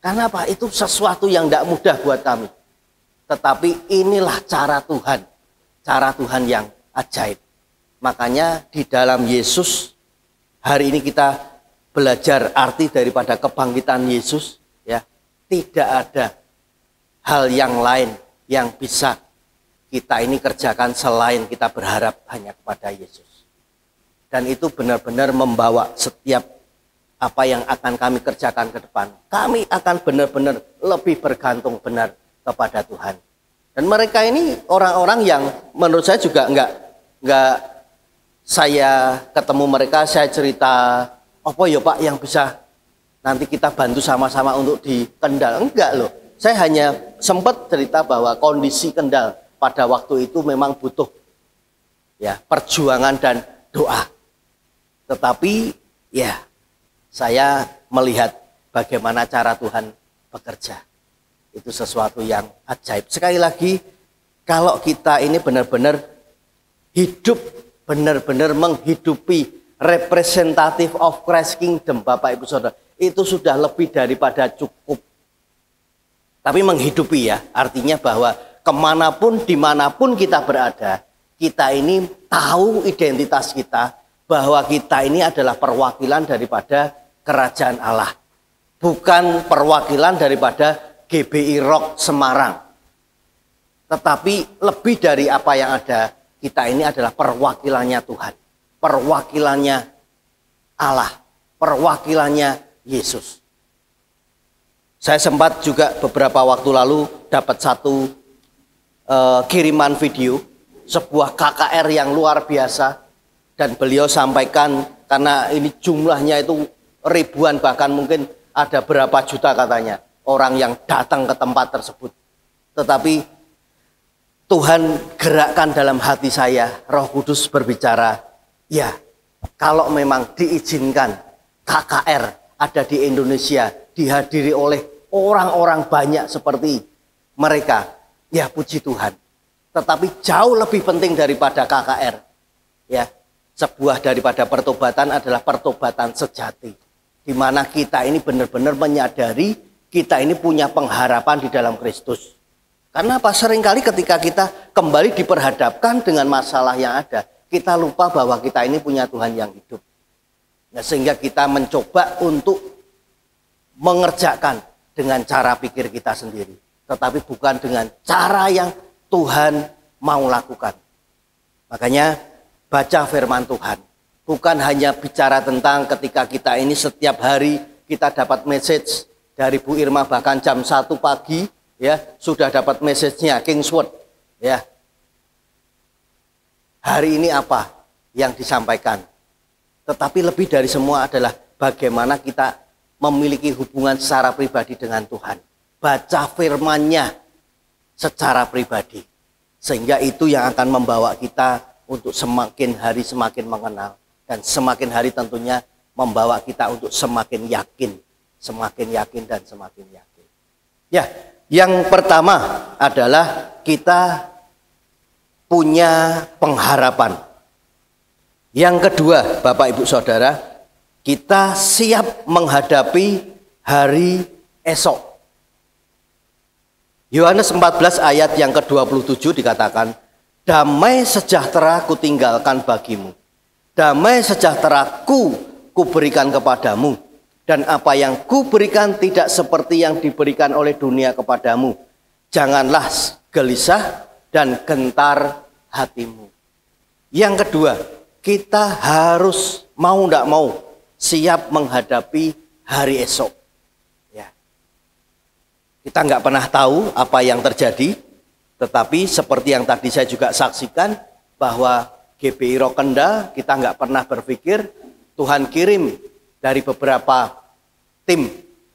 Karena apa? Itu sesuatu yang tidak mudah buat kami. Tetapi inilah cara Tuhan yang ajaib. Makanya di dalam Yesus, hari ini kita belajar arti daripada kebangkitan Yesus. Ya, tidak ada hal yang lain yang bisa kita ini kerjakan selain kita berharap hanya kepada Yesus. Dan itu benar-benar membawa setiap apa yang akan kami kerjakan ke depan. Kami akan benar-benar lebih bergantung benar kepada Tuhan. Dan mereka ini orang-orang yang menurut saya juga enggak saya ketemu mereka, saya cerita, apa ya Pak yang bisa nanti kita bantu sama-sama untuk di Kendal. Enggak loh. Saya hanya sempat cerita bahwa kondisi Kendal pada waktu itu memang butuh ya perjuangan dan doa. Tetapi ya saya melihat bagaimana cara Tuhan bekerja. Itu sesuatu yang ajaib. Sekali lagi, kalau kita ini benar-benar hidup, benar-benar menghidupi representative of Christ Kingdom, Bapak Ibu Saudara, itu sudah lebih daripada cukup. Tapi menghidupi ya, artinya bahwa kemanapun, dimanapun kita berada, kita ini tahu identitas kita, bahwa kita ini adalah perwakilan daripada kerajaan Allah. Bukan perwakilan daripada GBI Rock Semarang. Tetapi lebih dari apa yang ada, kita ini adalah perwakilannya Tuhan. Perwakilannya Allah. Perwakilannya Yesus. Saya sempat juga beberapa waktu lalu dapat satu kiriman video. Sebuah KKR yang luar biasa. Dan beliau sampaikan, karena ini jumlahnya itu ribuan, bahkan mungkin ada berapa juta katanya. Orang yang datang ke tempat tersebut. Tetapi Tuhan gerakkan dalam hati saya, Roh Kudus berbicara, ya kalau memang diizinkan KKR ada di Indonesia, dihadiri oleh orang-orang banyak seperti mereka, ya puji Tuhan. Tetapi jauh lebih penting daripada KKR, ya. Sebuah daripada pertobatan adalah pertobatan sejati. Di mana kita ini benar-benar menyadari kita ini punya pengharapan di dalam Kristus. Karena apa? Seringkali ketika kita kembali diperhadapkan dengan masalah yang ada, kita lupa bahwa kita ini punya Tuhan yang hidup. Nah, sehingga kita mencoba untuk mengerjakan dengan cara pikir kita sendiri. Tetapi bukan dengan cara yang Tuhan mau lakukan. Makanya baca firman Tuhan. Bukan hanya bicara tentang ketika kita ini setiap hari kita dapat message dari Bu Irma, bahkan jam 1 pagi ya sudah dapat message-nya Kingsword ya. Hari ini apa yang disampaikan? Tetapi lebih dari semua adalah bagaimana kita memiliki hubungan secara pribadi dengan Tuhan. Baca firman-Nya secara pribadi. Sehingga itu yang akan membawa kita untuk semakin hari semakin mengenal. Dan semakin hari tentunya membawa kita untuk semakin yakin dan semakin yakin. Ya, yang pertama adalah kita punya pengharapan. Yang kedua, Bapak Ibu Saudara, kita siap menghadapi hari esok. Yohanes 14 ayat yang ke-27 dikatakan, damai sejahtera kutinggalkan bagimu. Damai sejahtera kuberikan kepadamu. Dan apa yang kuberikan tidak seperti yang diberikan oleh dunia kepadamu. Janganlah gelisah dan gentar hatimu. Yang kedua, kita harus mau tidak mau siap menghadapi hari esok. Ya. Kita nggak pernah tahu apa yang terjadi, tetapi seperti yang tadi saya juga saksikan bahwa GBI Rock Kendal, kita nggak pernah berpikir Tuhan kirim dari beberapa tim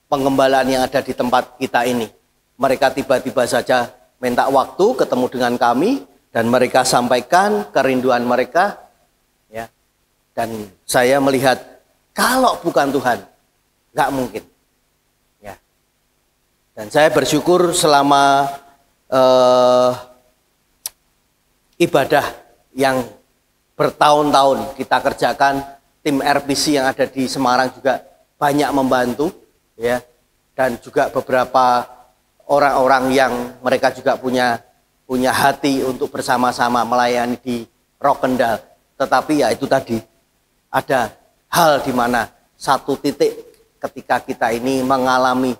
pengembalaan yang ada di tempat kita ini. Mereka tiba-tiba saja minta waktu ketemu dengan kami dan mereka sampaikan kerinduan mereka. Ya. Dan saya melihat kalau bukan Tuhan, nggak mungkin. Ya. Dan saya bersyukur selama ibadah yang bertahun-tahun kita kerjakan, tim RPC yang ada di Semarang juga banyak membantu, ya, dan juga beberapa orang-orang yang mereka juga punya hati untuk bersama-sama melayani di Rock Kendal. Tetapi ya itu tadi, ada hal di mana satu titik ketika kita ini mengalami,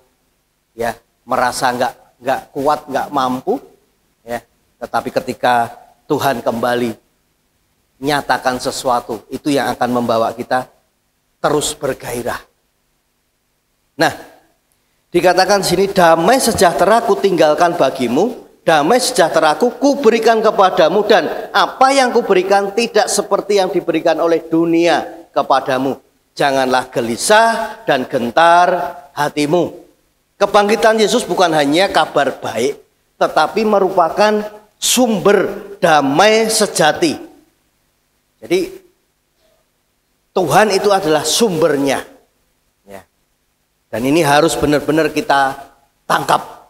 ya, merasa nggak kuat, nggak mampu, ya, tetapi ketika Tuhan kembali nyatakan sesuatu, itu yang akan membawa kita terus bergairah. Nah, dikatakan di sini, damai sejahtera kutinggalkan bagimu, damai sejahteraku kuberikan kepadamu, dan apa yang kuberikan tidak seperti yang diberikan oleh dunia kepadamu. Janganlah gelisah dan gentar hatimu. Kebangkitan Yesus bukan hanya kabar baik, tetapi merupakan sumber damai sejati. Jadi Tuhan itu adalah sumbernya, ya. Dan ini harus benar-benar kita tangkap.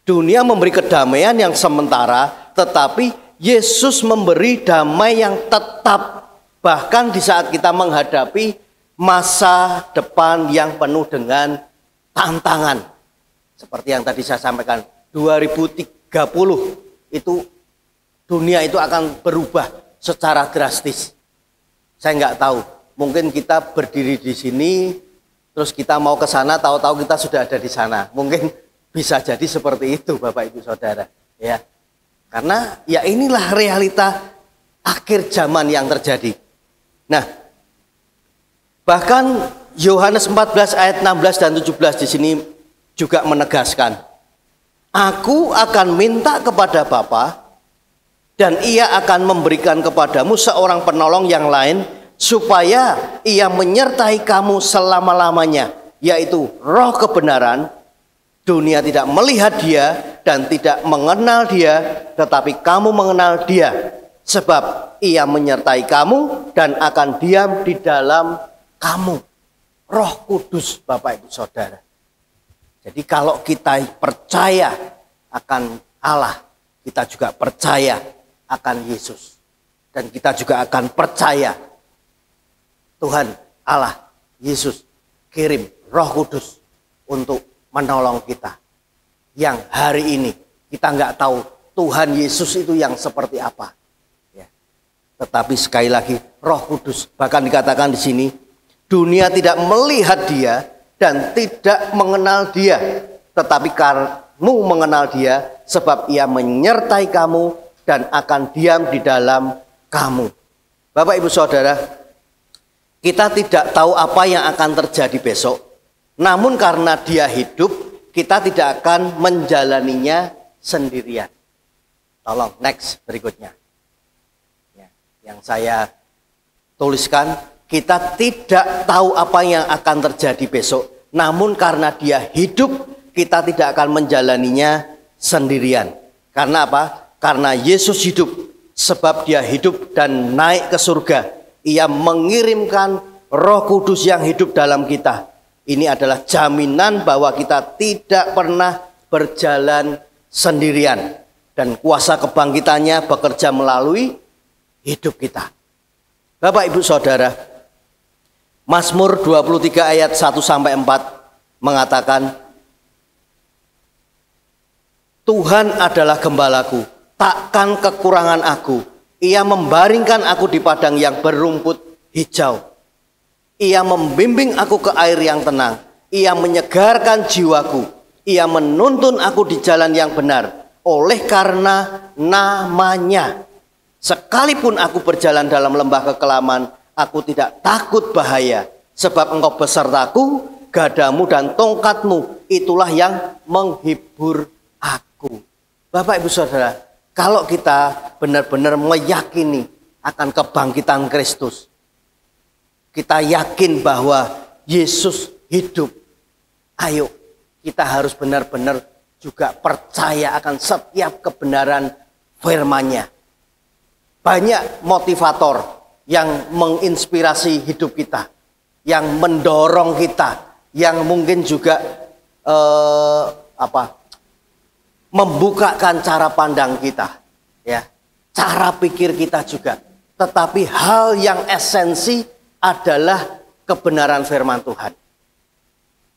Dunia memberi kedamaian yang sementara, tetapi Yesus memberi damai yang tetap. Bahkan di saat kita menghadapi masa depan yang penuh dengan tantangan. Seperti yang tadi saya sampaikan, 2030 itu dunia itu akan berubah secara drastis. Saya nggak tahu, mungkin kita berdiri di sini, terus kita mau ke sana, tahu-tahu kita sudah ada di sana. Mungkin bisa jadi seperti itu, Bapak Ibu Saudara, ya. Karena ya inilah realita akhir zaman yang terjadi. Nah, bahkan Yohanes 14 ayat 16 dan 17 di sini juga menegaskan, aku akan minta kepada Bapa, dan ia akan memberikan kepadamu seorang penolong yang lain, supaya ia menyertai kamu selama-lamanya, yaitu Roh kebenaran. Dunia tidak melihat dia dan tidak mengenal dia, tetapi kamu mengenal dia, sebab ia menyertai kamu dan akan diam di dalam kamu. Roh Kudus, Bapak Ibu Saudara. Jadi kalau kita percaya akan Allah, kita juga percaya akan Yesus, dan kita juga akan percaya Tuhan Allah Yesus kirim Roh Kudus untuk menolong kita. Yang hari ini kita nggak tahu Tuhan Yesus itu yang seperti apa, ya. Tetapi sekali lagi Roh Kudus, bahkan dikatakan di sini, dunia tidak melihat dia dan tidak mengenal dia, tetapi kamu mengenal dia, sebab ia menyertai kamu dan akan diam di dalam kamu. Bapak Ibu Saudara, kita tidak tahu apa yang akan terjadi besok. Namun karena dia hidup, kita tidak akan menjalaninya sendirian. Tolong next berikutnya. Ya, yang saya tuliskan, kita tidak tahu apa yang akan terjadi besok. Namun karena dia hidup, kita tidak akan menjalaninya sendirian. Karena apa? Karena Yesus hidup, sebab dia hidup dan naik ke surga. Ia mengirimkan Roh Kudus yang hidup dalam kita. Ini adalah jaminan bahwa kita tidak pernah berjalan sendirian. Dan kuasa kebangkitannya bekerja melalui hidup kita. Bapak Ibu Saudara, Mazmur 23 ayat 1 sampai 4 mengatakan, Tuhan adalah gembalaku, takkan kekurangan aku. Ia membaringkan aku di padang yang berumput hijau. Ia membimbing aku ke air yang tenang. Ia menyegarkan jiwaku. Ia menuntun aku di jalan yang benar. Oleh karena namanya. Sekalipun aku berjalan dalam lembah kekelaman, aku tidak takut bahaya. Sebab engkau besertaku, gadamu dan tongkatmu, itulah yang menghibur aku. Bapak Ibu Saudara, kalau kita benar-benar meyakini akan kebangkitan Kristus, kita yakin bahwa Yesus hidup, ayo kita harus benar-benar juga percaya akan setiap kebenaran firman-Nya. Banyak motivator yang menginspirasi hidup kita, yang mendorong kita, yang mungkin juga membukakan cara pandang kita, ya, cara pikir kita juga. Tetapi hal yang esensi adalah kebenaran firman Tuhan.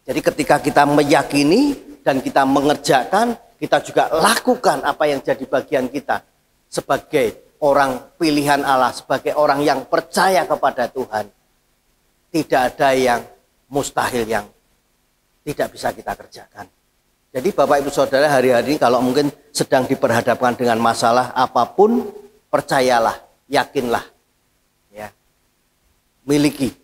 Jadi ketika kita meyakini dan kita mengerjakan, kita juga lakukan apa yang jadi bagian kita sebagai orang pilihan Allah, sebagai orang yang percaya kepada Tuhan. Tidak ada yang mustahil yang tidak bisa kita kerjakan. Jadi Bapak Ibu Saudara, hari-hari kalau mungkin sedang diperhadapkan dengan masalah apapun, percayalah, yakinlah, ya, miliki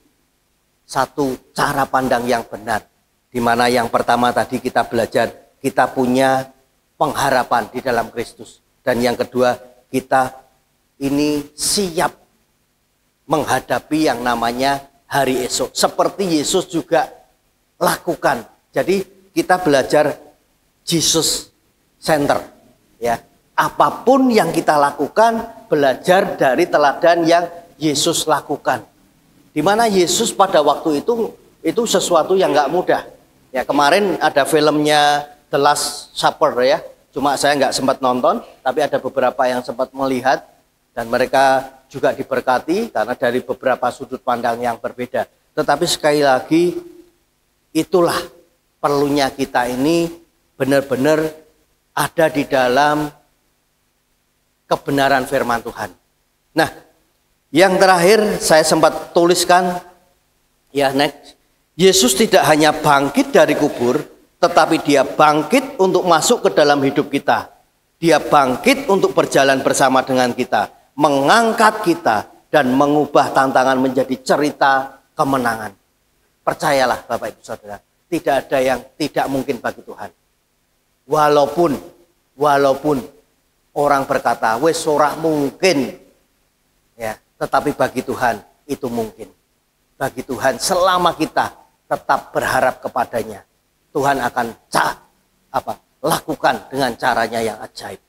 satu cara pandang yang benar. Di mana yang pertama tadi kita belajar, kita punya pengharapan di dalam Kristus. Dan yang kedua, kita ini siap menghadapi yang namanya hari esok. Seperti Yesus juga lakukan. Jadi kita belajar Jesus Center, ya. Apapun yang kita lakukan, belajar dari teladan yang Yesus lakukan. Di mana Yesus pada waktu itu sesuatu yang nggak mudah. Ya, kemarin ada filmnya The Last Supper, ya. Cuma saya nggak sempat nonton, tapi ada beberapa yang sempat melihat dan mereka juga diberkati karena dari beberapa sudut pandang yang berbeda. Tetapi sekali lagi, itulah perlunya kita ini benar-benar ada di dalam kebenaran firman Tuhan. Nah, yang terakhir saya sempat tuliskan, ya, next. Yesus tidak hanya bangkit dari kubur, tetapi dia bangkit untuk masuk ke dalam hidup kita. Dia bangkit untuk berjalan bersama dengan kita, mengangkat kita, dan mengubah tantangan menjadi cerita kemenangan. Percayalah Bapak Ibu Saudara, tidak ada yang tidak mungkin bagi Tuhan. Walaupun orang berkata, wes ora mungkin, ya, tetapi bagi Tuhan itu mungkin. Bagi Tuhan selama kita tetap berharap kepadanya, Tuhan akan lakukan dengan caranya yang ajaib.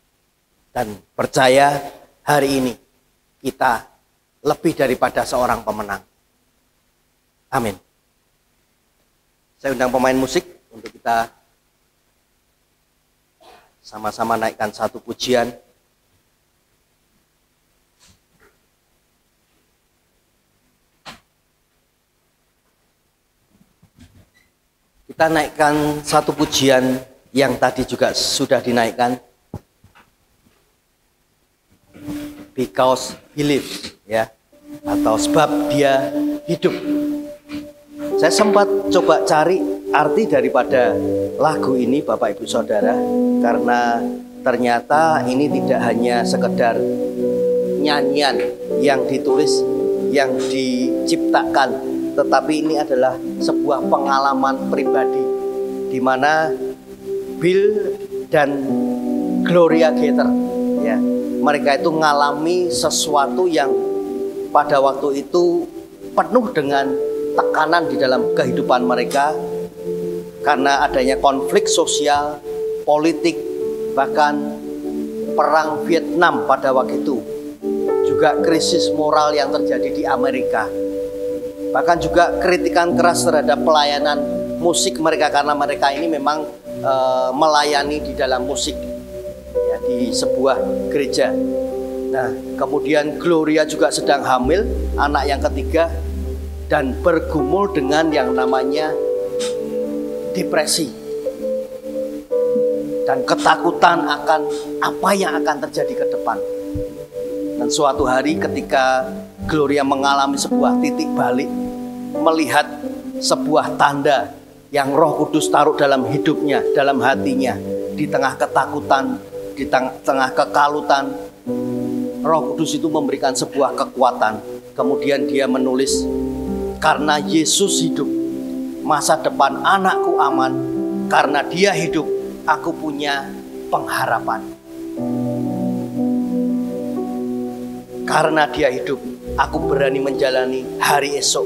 Dan percaya hari ini kita lebih daripada seorang pemenang. Amin. Saya undang pemain musik untuk kita sama-sama naikkan satu pujian. Kita naikkan satu pujian yang tadi juga sudah dinaikkan. Because he lives, ya, atau sebab dia hidup. Saya sempat coba cari arti daripada lagu ini Bapak Ibu Saudara, karena ternyata ini tidak hanya sekedar nyanyian yang ditulis, yang diciptakan, tetapi ini adalah sebuah pengalaman pribadi di mana Bill dan Gloria Gaither, ya, mereka itu mengalami sesuatu yang pada waktu itu penuh dengan tekanan di dalam kehidupan mereka karena adanya konflik sosial, politik, bahkan perang Vietnam pada waktu itu, juga krisis moral yang terjadi di Amerika, bahkan juga kritikan keras terhadap pelayanan musik mereka karena mereka ini memang melayani di dalam musik, ya, di sebuah gereja. Nah, kemudian Gloria juga sedang hamil, anak yang ketiga, dan bergumul dengan yang namanya depresi dan ketakutan akan apa yang akan terjadi ke depan. Dan suatu hari ketika Gloria mengalami sebuah titik balik, melihat sebuah tanda yang Roh Kudus taruh dalam hidupnya, dalam hatinya, di tengah ketakutan, di tengah kekalutan, Roh Kudus itu memberikan sebuah kekuatan. Kemudian dia menulis, karena Yesus hidup, masa depan anakku aman. Karena dia hidup, aku punya pengharapan. Karena dia hidup, aku berani menjalani hari esok.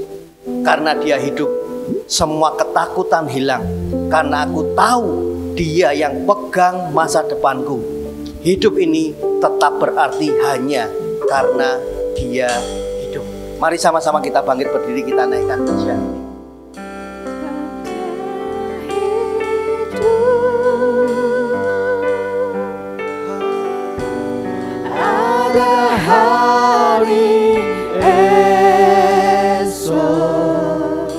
Karena dia hidup, semua ketakutan hilang. Karena aku tahu dia yang pegang masa depanku. Hidup ini tetap berarti hanya karena dia hidup. Mari sama-sama kita bangkit berdiri, kita naikkan pujian ini. Ada hari esok,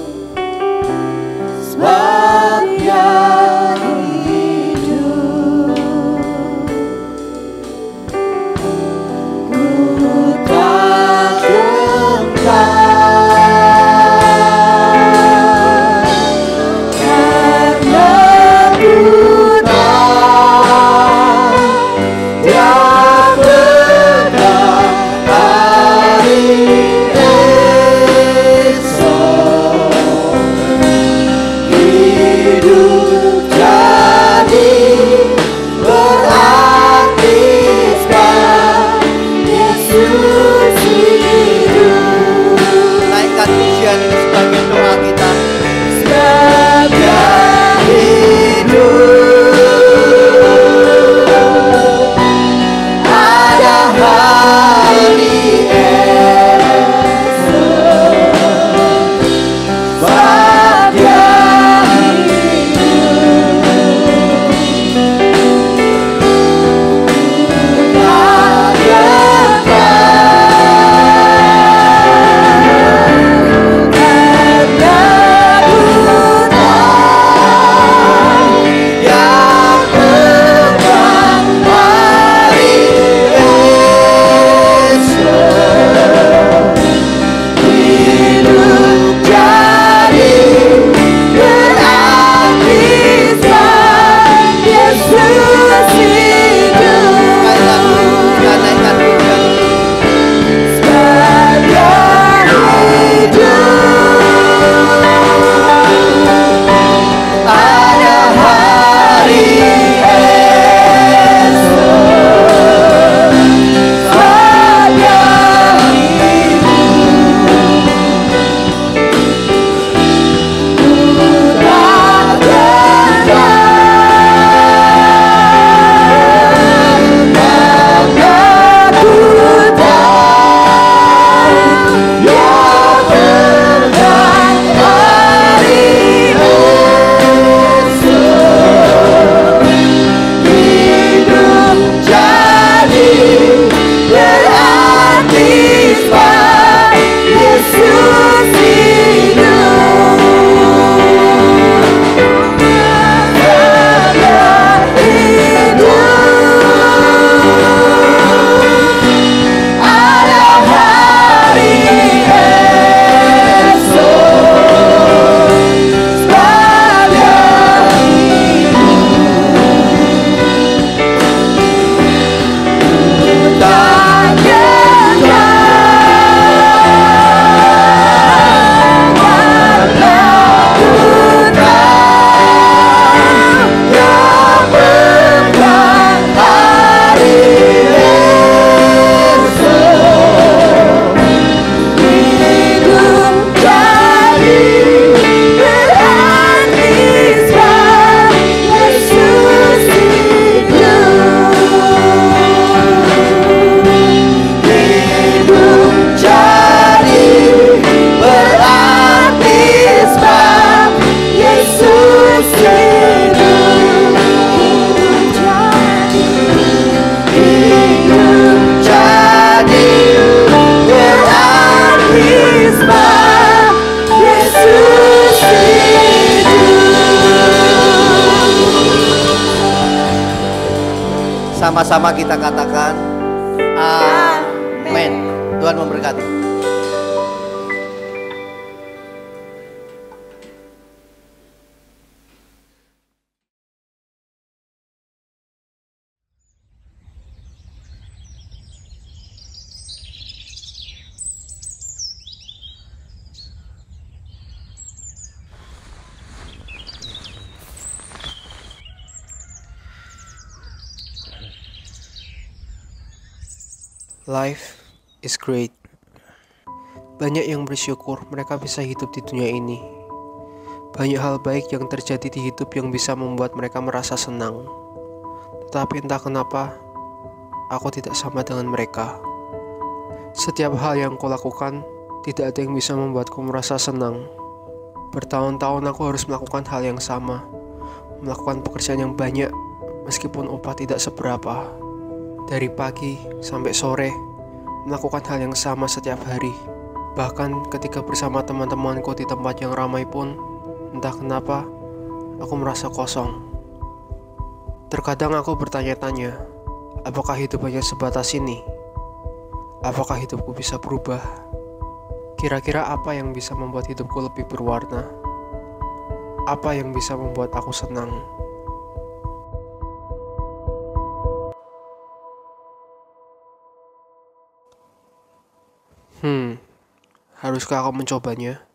sebab yang hidup, ku tak gentar, karena ku tahu Dia pegang hari esok. Hidup jadi berarti sebab Yesus hidup. Naikkan pujian ini sebagai doa kita. Sebab Dia hidup, ada hari esok. Sebab Dia tak gentar. Sama-sama kita katakan amin. Tuhan memberkati. Life is great. Banyak yang bersyukur mereka bisa hidup di dunia ini. Banyak hal baik yang terjadi di hidup yang bisa membuat mereka merasa senang. Tetapi entah kenapa, aku tidak sama dengan mereka. Setiap hal yang kulakukan, tidak ada yang bisa membuatku merasa senang. Bertahun-tahun aku harus melakukan hal yang sama, melakukan pekerjaan yang banyak, meskipun upah tidak seberapa. Dari pagi sampai sore, melakukan hal yang sama setiap hari. Bahkan ketika bersama teman-temanku di tempat yang ramai pun, entah kenapa, aku merasa kosong. Terkadang aku bertanya-tanya, apakah hidup hanya sebatas ini? Apakah hidupku bisa berubah? Kira-kira apa yang bisa membuat hidupku lebih berwarna? Apa yang bisa membuat aku senang? Haruskah aku mencobanya?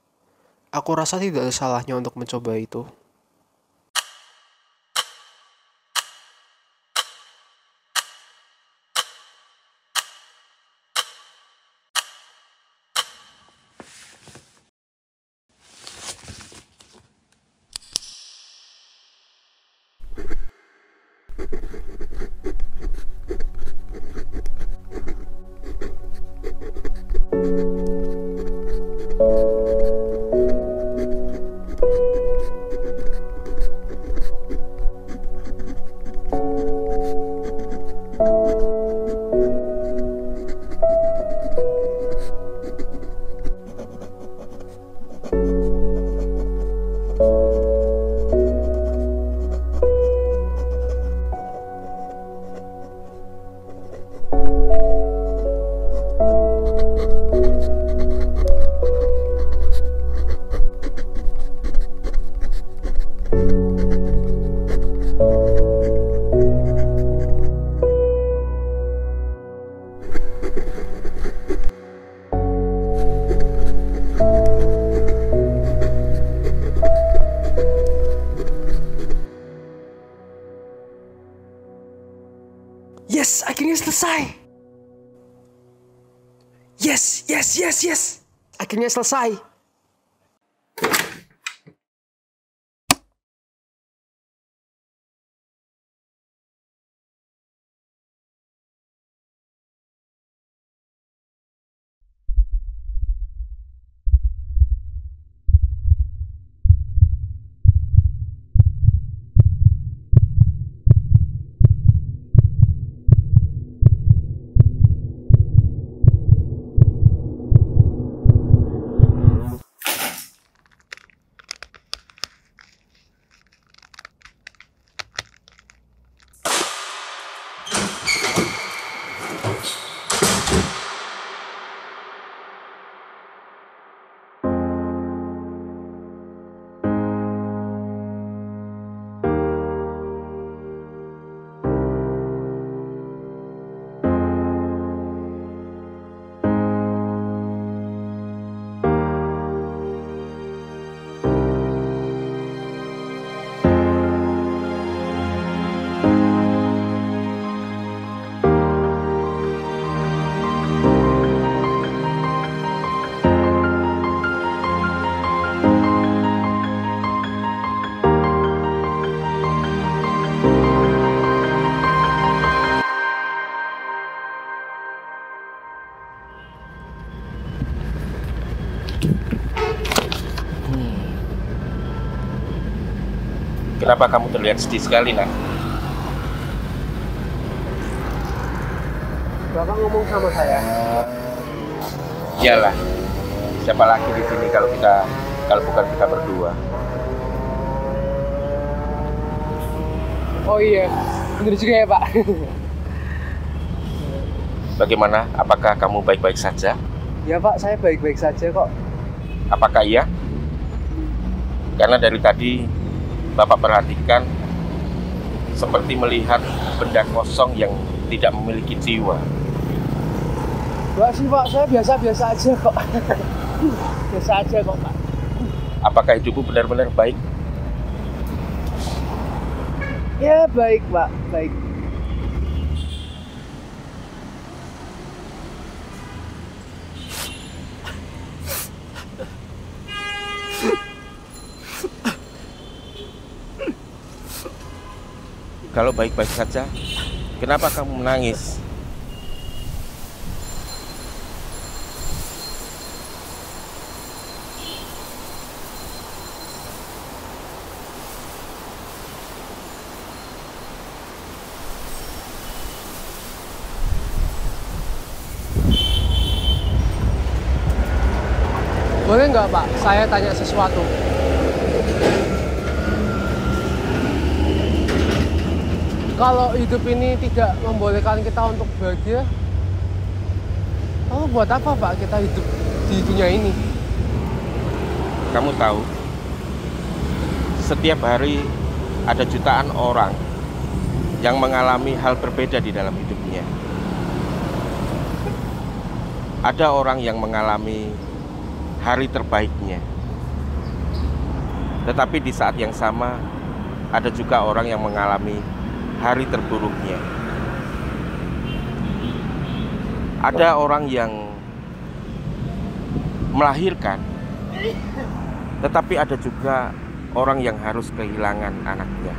Aku rasa tidak ada salahnya untuk mencoba itu. Yes, akhirnya selesai. Yes. Akhirnya selesai. Kenapa kamu terlihat sedih sekali, Nak? Bapak ngomong sama saya. Iyalah, siapa lagi di sini kalau bukan kita berdua? Oh iya, bener juga ya Pak. Bagaimana? Apakah kamu baik-baik saja? Ya Pak, saya baik-baik saja kok. Apakah iya? Karena dari tadi Bapak perhatikan seperti melihat benda kosong yang tidak memiliki jiwa. Enggak sih Pak, saya biasa-biasa aja kok. Biasa aja kok Pak. Apakah hidupmu benar-benar baik? Ya baik Pak, baik. Kalau baik-baik saja, kenapa kamu menangis? Boleh nggak Pak, saya tanya sesuatu? Kalau hidup ini tidak membolehkan kita untuk bahagia, lalu buat apa Pak kita hidup di dunia ini? Kamu tahu, setiap hari ada jutaan orang yang mengalami hal berbeda di dalam hidupnya. Ada orang yang mengalami hari terbaiknya, tetapi di saat yang sama ada juga orang yang mengalami hari terburuknya. Ada orang yang melahirkan, tetapi ada juga orang yang harus kehilangan anaknya.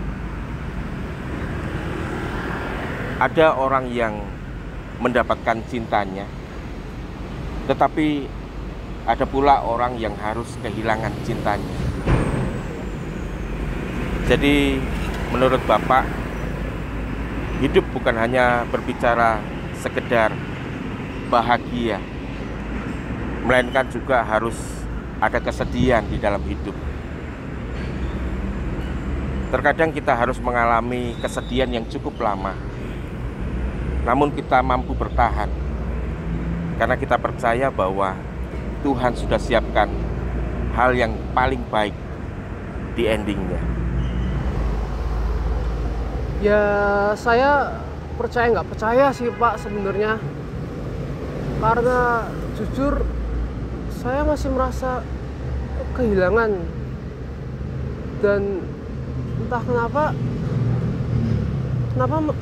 Ada orang yang mendapatkan cintanya, tetapi ada pula orang yang harus kehilangan cintanya. Jadi menurut Bapak, hidup bukan hanya berbicara sekedar bahagia, melainkan juga harus ada kesedihan di dalam hidup. Terkadang kita harus mengalami kesedihan yang cukup lama, namun kita mampu bertahan karena kita percaya bahwa Tuhan sudah siapkan hal yang paling baik di endingnya. Ya saya percaya nggak percaya sih Pak sebenarnya, karena jujur saya masih merasa kehilangan dan entah kenapa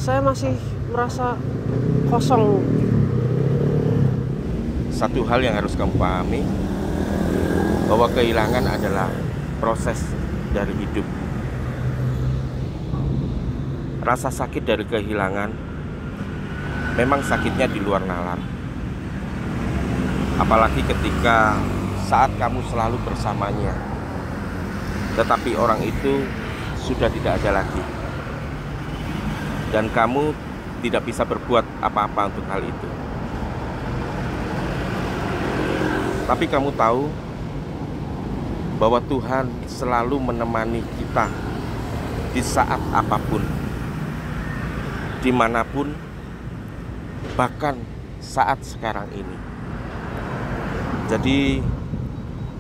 saya masih merasa kosong. Satu hal yang harus kamu pahami, bahwa kehilangan adalah proses dari hidup. Rasa sakit dari kehilangan memang sakitnya di luar nalar. Apalagi ketika saat kamu selalu bersamanya, tetapi orang itu sudah tidak ada lagi, dan kamu tidak bisa berbuat apa-apa untuk hal itu. Tapi kamu tahu bahwa Tuhan selalu menemani kita di saat apapun, dimanapun, bahkan saat sekarang ini. Jadi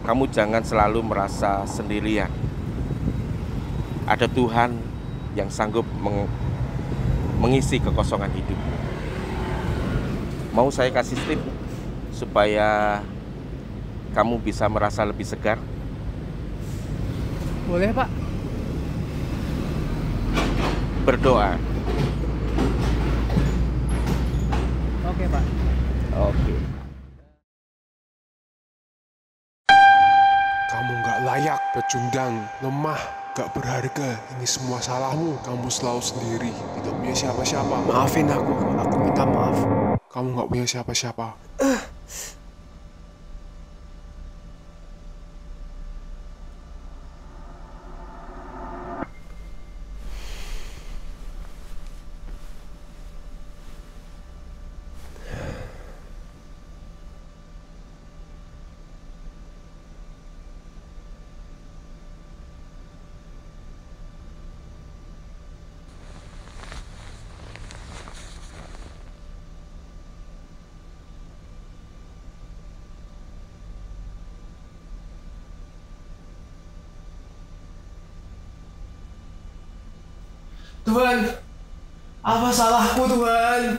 kamu jangan selalu merasa sendirian. Ada Tuhan yang sanggup mengisi kekosongan hidup. Mau saya kasih tip supaya kamu bisa merasa lebih segar? Boleh Pak? Berdoa. Oke Pak. Oke. Kamu gak layak, pecundang, lemah, gak berharga. Ini semua salahmu. Kamu selalu sendiri, tidak punya siapa-siapa. Maafin aku minta maaf. Kamu gak punya siapa-siapa. Tuhan, apa salahku Tuhan?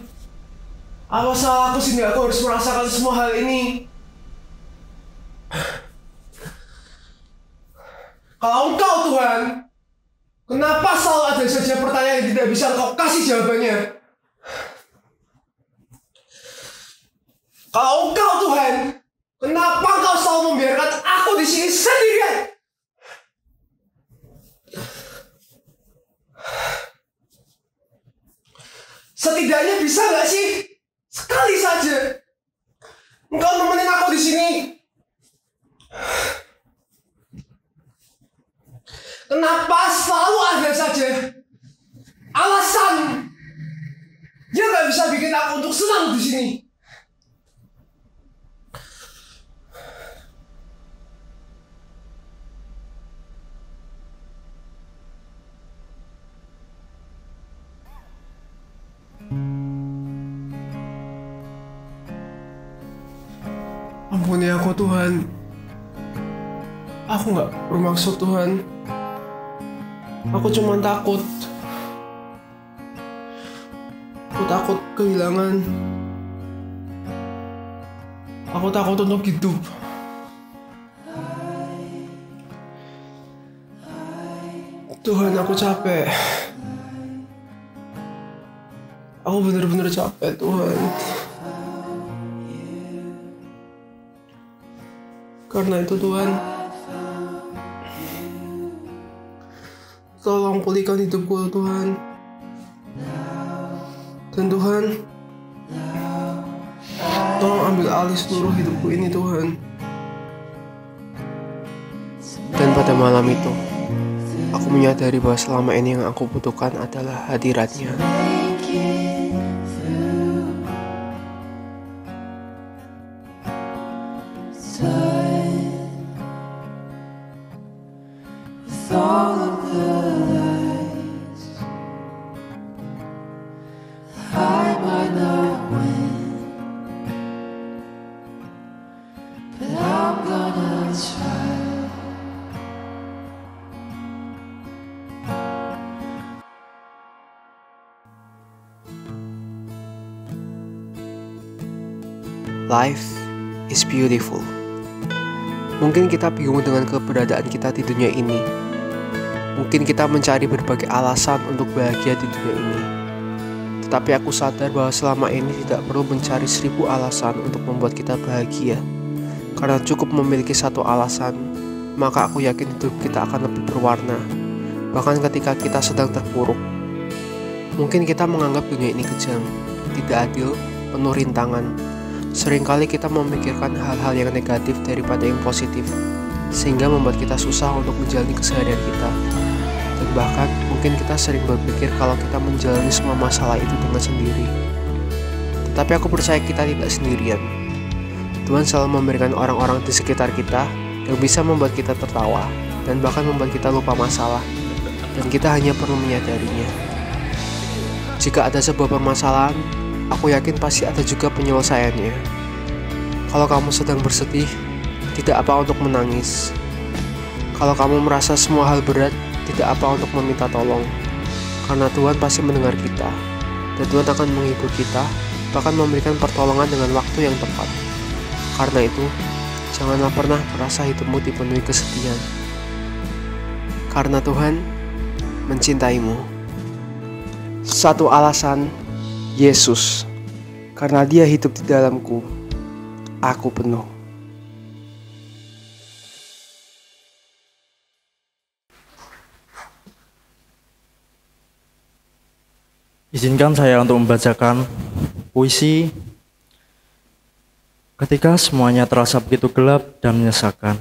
Apa salahku sehingga aku harus merasakan semua hal ini? Kalau Engkau Tuhan, kenapa selalu ada saja pertanyaan yang tidak bisa Engkau kasih jawabannya? Kalau Engkau Tuhan, kenapa Engkau selalu membiarkan aku di sini sendirian? Setidaknya bisa nggak sih sekali saja Engkau nemenin aku di sini? Kenapa selalu ada saja alasan yang nggak bisa bikin aku untuk senang di sini? Ampuni aku Tuhan. Aku nggak bermaksud Tuhan. Aku cuma takut. Aku takut kehilangan. Aku takut untuk hidup. Tuhan, aku capek. Aku benar-benar capek, Tuhan. Karena itu Tuhan, tolong pulihkan hidupku Tuhan. Dan Tuhan, tolong ambil alih seluruh hidupku ini Tuhan. Dan pada malam itu, aku menyadari bahwa selama ini yang aku butuhkan adalah hadirat-Nya. Life is beautiful. Mungkin kita bingung dengan keberadaan kita di dunia ini. Mungkin kita mencari berbagai alasan untuk bahagia di dunia ini. Tetapi aku sadar bahwa selama ini tidak perlu mencari 1000 alasan untuk membuat kita bahagia. Karena cukup memiliki satu alasan, maka aku yakin hidup kita akan lebih berwarna. Bahkan ketika kita sedang terpuruk. Mungkin kita menganggap dunia ini kejam, tidak adil, penuh rintangan. Seringkali kita memikirkan hal-hal yang negatif daripada yang positif, sehingga membuat kita susah untuk menjalani keseharian kita. Dan bahkan mungkin kita sering berpikir kalau kita menjalani semua masalah itu dengan sendiri. Tetapi aku percaya kita tidak sendirian. Tuhan selalu memberikan orang-orang di sekitar kita yang bisa membuat kita tertawa dan bahkan membuat kita lupa masalah. Dan kita hanya perlu menyadarinya. Jika ada sebuah permasalahan, aku yakin pasti ada juga penyelesaiannya. Kalau kamu sedang bersedih, tidak apa untuk menangis. Kalau kamu merasa semua hal berat, tidak apa untuk meminta tolong. Karena Tuhan pasti mendengar kita. Dan Tuhan akan menghibur kita, bahkan memberikan pertolongan dengan waktu yang tepat. Karena itu, janganlah pernah merasa hidupmu dipenuhi kesedihan. Karena Tuhan mencintaimu. Satu alasan, Yesus, karena Dia hidup di dalamku, aku penuh. Izinkan saya untuk membacakan puisi ketika semuanya terasa begitu gelap dan menyesakan.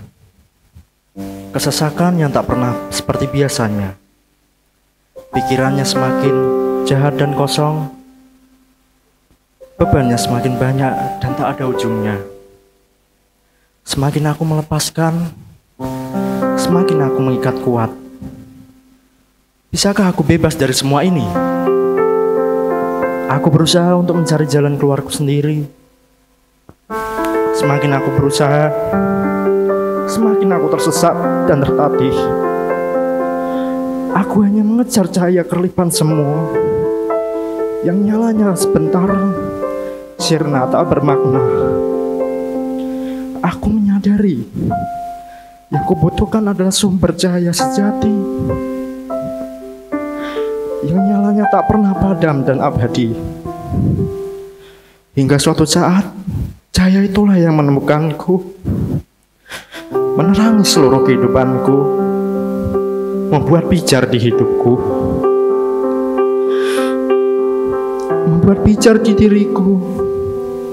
Kesesakan yang tak pernah seperti biasanya. Pikirannya semakin jahat dan kosong. Bebannya semakin banyak dan tak ada ujungnya. Semakin aku melepaskan, semakin aku mengikat kuat. Bisakah aku bebas dari semua ini? Aku berusaha untuk mencari jalan keluarku sendiri. Semakin aku berusaha, semakin aku tersesat dan tertatih. Aku hanya mengejar cahaya kerlipan semu yang nyalanya sebentar, sirna tak bermakna. Aku menyadari yang kubutuhkan adalah sumber cahaya sejati yang nyalanya tak pernah padam dan abadi. Hingga suatu saat, cahaya itulah yang menemukanku, menerangi seluruh kehidupanku, membuat pijar di hidupku, membuat pijar di diriku,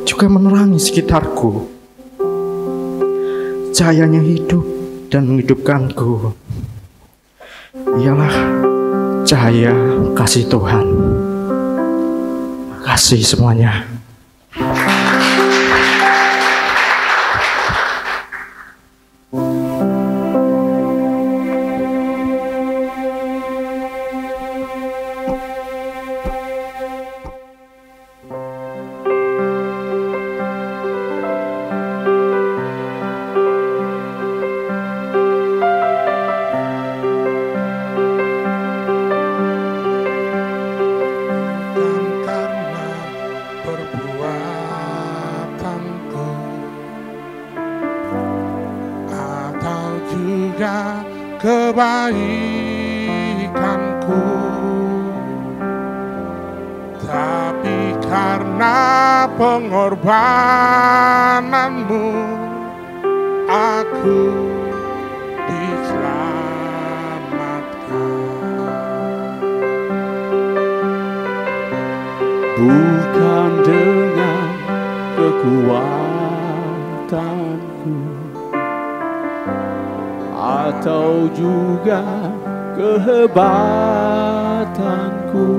juga menerangi sekitarku. Cahayanya hidup dan menghidupkanku. Ialah cahaya kasih Tuhan. Makasih semuanya. Kebaikanku, tapi karena pengorbananmu aku diselamatkan. Bukan dengan kekuatanku atau juga kehebatanku,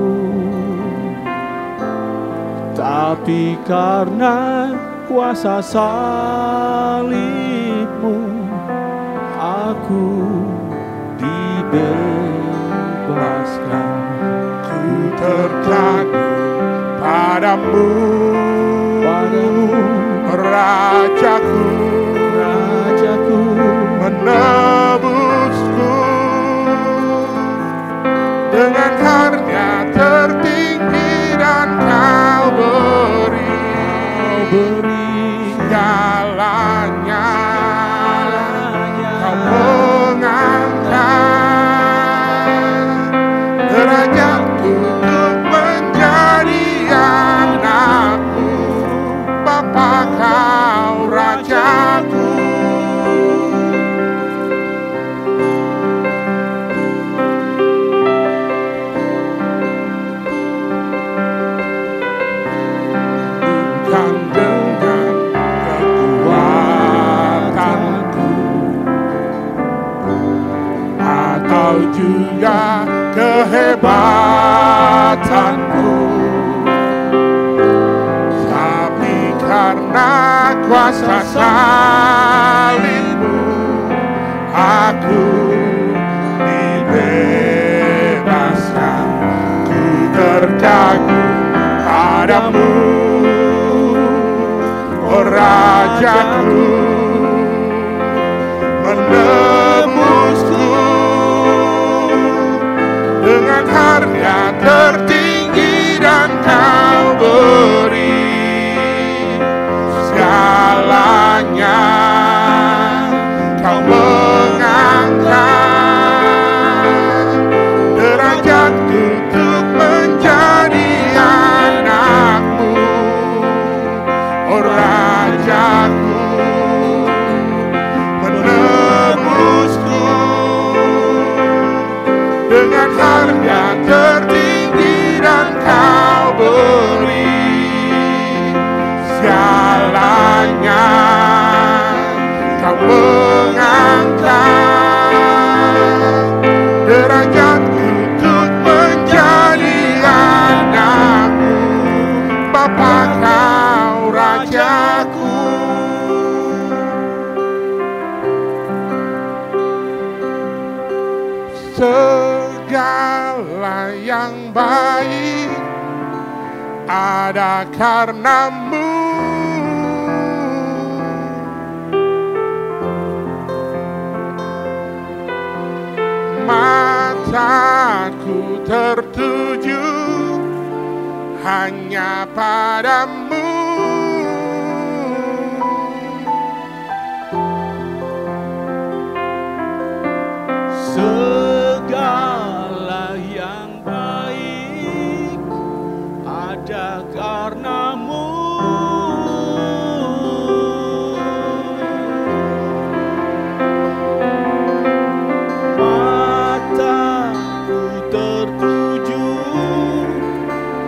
tapi karena kuasa salibmu aku dibebaskan. Ku terkagum padamu, Rajaku, menebusku dengan karya tertinggi dan kau beri segalanya. Kau mengangkat derajatku untuk menjadi anakmu, Bapa kau Rajaku. Bukan dengan kekuatanku atau juga kehebatanku, tapi karena kuasa salibmu aku dibebaskan. Ku terkagum padamu, oh Rajaku, menebusku dengan harga tertinggi dan kau beri segalanya. Kau mengangkat derajatku untuk menjadi anakmu, oh Rajaku, menebusku dengan harga tertinggi dan kau beri segalanya. Kau mengangkat derajatku untuk menjadi anakmu, Bapa kau Rajaku. Segala yang baik ada karenamu. Mata tertuju hanya padamu. Segala yang baik ada karenamu. Mataku tertuju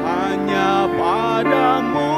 hanya padamu.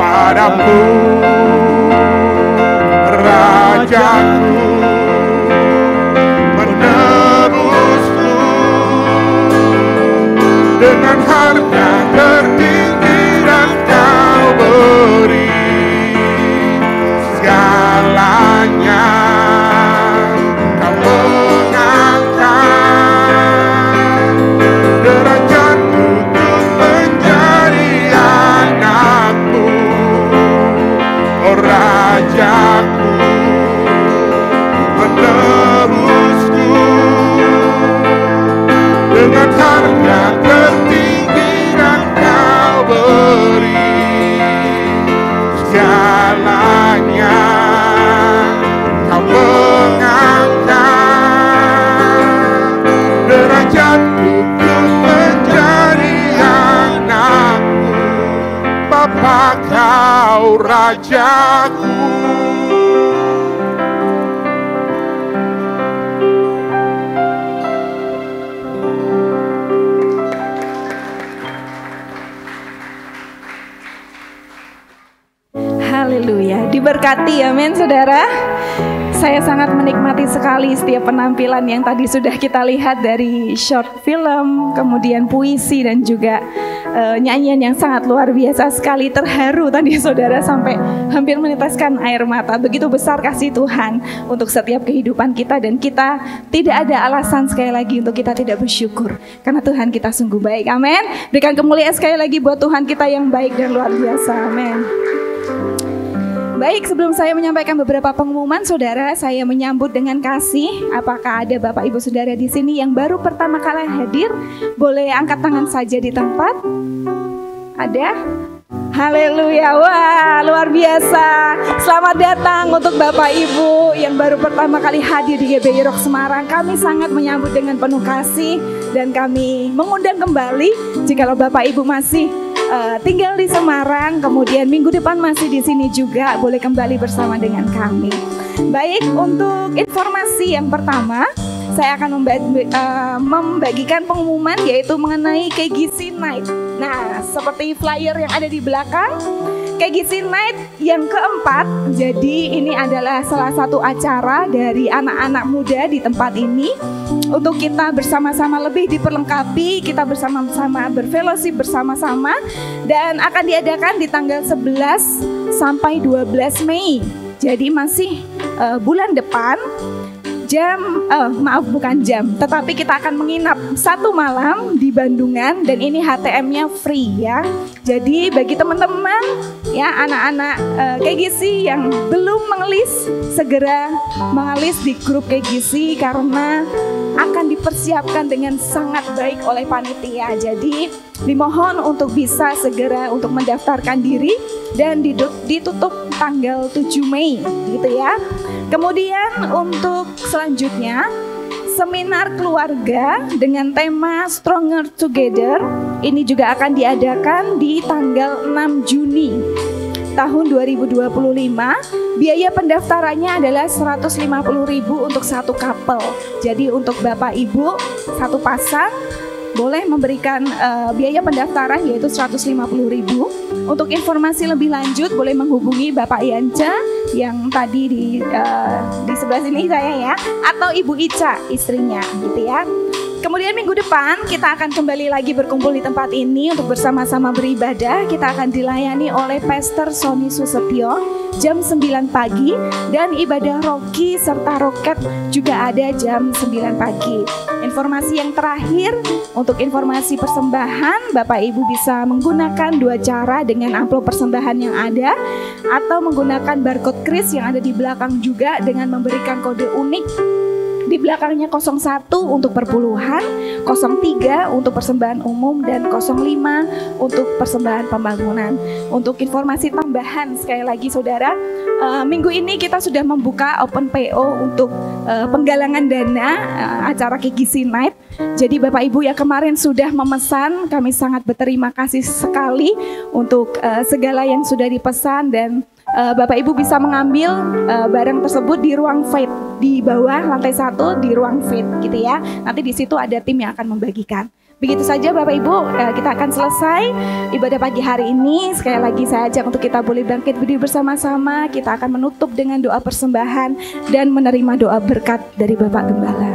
Padamu, Rajaku, menebusku dengan harga tertinggi dan kau beri segalanya. Kau mengangkat derajatku untuk menjadi anakmu. Oh Rajaku, menebusku dengan harga tertinggi dan kau beri segalanya. Kau mengangkat derajatku untuk menjadi anakmu. Bapa, kau Rajaku. Haleluya, diberkati amin saudara. Saya sangat menikmati sekali setiap penampilan yang tadi sudah kita lihat, dari short film, kemudian puisi dan juga nyanyian yang sangat luar biasa sekali. Terharu tadi saudara sampai hampir meneteskan air mata. Begitu besar kasih Tuhan untuk setiap kehidupan kita, dan kita tidak ada alasan sekali lagi untuk kita tidak bersyukur karena Tuhan kita sungguh baik. Amin. Berikan kemuliaan sekali lagi buat Tuhan kita yang baik dan luar biasa. Amin. Baik, sebelum saya menyampaikan beberapa pengumuman, saudara, saya menyambut dengan kasih. Apakah ada Bapak Ibu Saudara di sini yang baru pertama kali hadir? Boleh angkat tangan saja di tempat. Ada? Haleluya, wah luar biasa. Selamat datang untuk Bapak Ibu yang baru pertama kali hadir di GBI Rock Semarang. Kami sangat menyambut dengan penuh kasih, dan kami mengundang kembali jikalau Bapak Ibu masih tinggal di Semarang, kemudian minggu depan masih di sini juga, boleh kembali bersama dengan kami. Baik, untuk informasi yang pertama, saya akan membagikan pengumuman yaitu mengenai KGC Night. Nah, seperti flyer yang ada di belakang, KGC Night yang keempat. Jadi ini adalah salah satu acara dari anak-anak muda di tempat ini, untuk kita bersama-sama lebih diperlengkapi, kita bersama-sama berfellowship bersama-sama, dan akan diadakan di tanggal 11 sampai 12 Mei. Jadi masih bulan depan. Tetapi kita akan menginap 1 malam di Bandungan, dan ini HTM-nya free ya. Jadi bagi teman-teman ya, anak-anak KGC yang belum mengelis, segera mengelis di grup KGC karena akan dipersiapkan dengan sangat baik oleh panitia. Jadi dimohon untuk bisa segera untuk mendaftarkan diri, dan ditutup tanggal 7 Mei gitu ya. Kemudian untuk selanjutnya, seminar keluarga dengan tema Stronger Together ini juga akan diadakan di tanggal 6 Juni tahun 2025. Biaya pendaftarannya adalah 150.000 untuk satu couple. Jadi untuk Bapak Ibu satu pasang boleh memberikan biaya pendaftaran yaitu 150.000. Untuk informasi lebih lanjut boleh menghubungi Bapak Yanca yang tadi di sebelah sini saya ya, atau Ibu Ica istrinya gitu ya. Kemudian minggu depan kita akan kembali lagi berkumpul di tempat ini untuk bersama-sama beribadah. Kita akan dilayani oleh Pastor Sony Susetio jam 9 pagi dan ibadah roki serta roket juga ada jam 9 pagi. Informasi yang terakhir, untuk informasi persembahan Bapak Ibu bisa menggunakan dua cara dengan amplop persembahan yang ada atau menggunakan barcode kris yang ada di belakang juga dengan memberikan kode unik. Di belakangnya 01 untuk perpuluhan, 03 untuk persembahan umum, dan 05 untuk persembahan pembangunan. Untuk informasi tambahan sekali lagi saudara, minggu ini kita sudah membuka open PO untuk penggalangan dana acara KGC Night. Jadi Bapak Ibu yang kemarin sudah memesan, kami sangat berterima kasih sekali untuk segala yang sudah dipesan, dan Bapak Ibu bisa mengambil barang tersebut di ruang faith di bawah lantai 1 di ruang faith gitu ya. Nanti di situ ada tim yang akan membagikan. Begitu saja Bapak Ibu, kita akan selesai ibadah pagi hari ini. Sekali lagi saya ajak untuk kita boleh bangkit berdiri bersama-sama. Kita akan menutup dengan doa persembahan dan menerima doa berkat dari Bapak Gembala.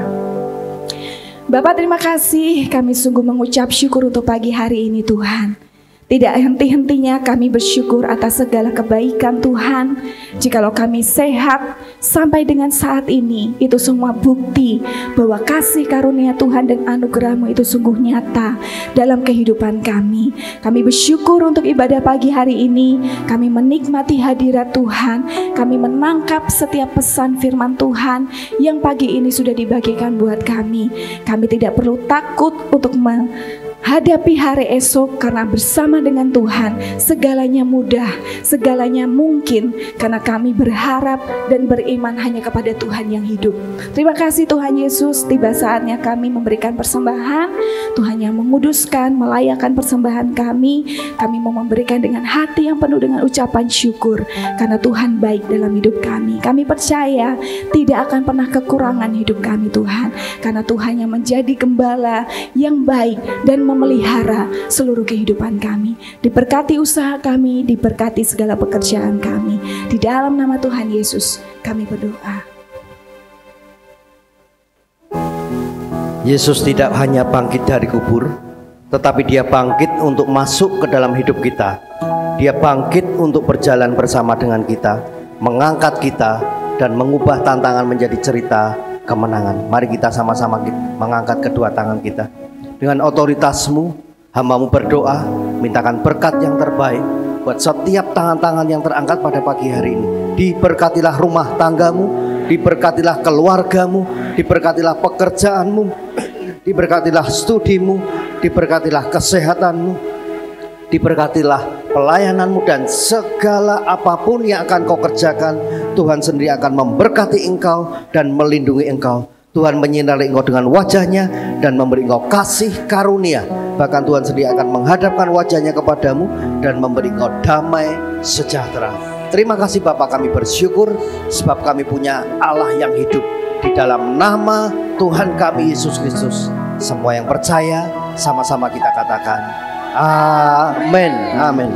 Bapak terima kasih, kami sungguh mengucap syukur untuk pagi hari ini Tuhan. Tidak henti-hentinya kami bersyukur atas segala kebaikan Tuhan. Jikalau kami sehat sampai dengan saat ini, itu semua bukti bahwa kasih karunia Tuhan dan anugerah-Mu itu sungguh nyata dalam kehidupan kami. Kami bersyukur untuk ibadah pagi hari ini. Kami menikmati hadirat Tuhan. Kami menangkap setiap pesan firman Tuhan yang pagi ini sudah dibagikan buat kami. Kami tidak perlu takut untuk hadapi hari esok karena bersama dengan Tuhan segalanya mudah, segalanya mungkin karena kami berharap dan beriman hanya kepada Tuhan yang hidup. Terima kasih Tuhan Yesus, tiba saatnya kami memberikan persembahan. Tuhan yang menguduskan, melayakkan persembahan kami. Kami mau memberikan dengan hati yang penuh dengan ucapan syukur karena Tuhan baik dalam hidup kami. Kami percaya tidak akan pernah kekurangan hidup kami Tuhan, karena Tuhan yang menjadi gembala yang baik dan memelihara seluruh kehidupan kami. Diberkati usaha kami, diberkati segala pekerjaan kami. Di dalam nama Tuhan Yesus kami berdoa. Yesus tidak hanya bangkit dari kubur, tetapi dia bangkit untuk masuk ke dalam hidup kita. Dia bangkit untuk berjalan bersama dengan kita, mengangkat kita dan mengubah tantangan menjadi cerita kemenangan. Mari kita sama-sama mengangkat kedua tangan kita. Dengan otoritas-Mu, hamba-Mu berdoa, mintakan berkat yang terbaik buat setiap tangan-tangan yang terangkat pada pagi hari ini. Diberkatilah rumah tangga-Mu, diberkatilah keluarga-Mu, diberkatilah pekerjaan-Mu, diberkatilah studi-Mu, diberkatilah kesehatan-Mu, diberkatilah pelayanan-Mu, dan segala apapun yang akan Kau kerjakan, Tuhan sendiri akan memberkati Engkau dan melindungi Engkau. Tuhan menyinari engkau dengan wajahnya dan memberi engkau kasih karunia. Bahkan Tuhan sendiri akan menghadapkan wajahnya kepadamu dan memberi engkau damai sejahtera. Terima kasih Bapa, kami bersyukur sebab kami punya Allah yang hidup. Di dalam nama Tuhan kami Yesus Kristus, semua yang percaya sama-sama kita katakan amin. Amin.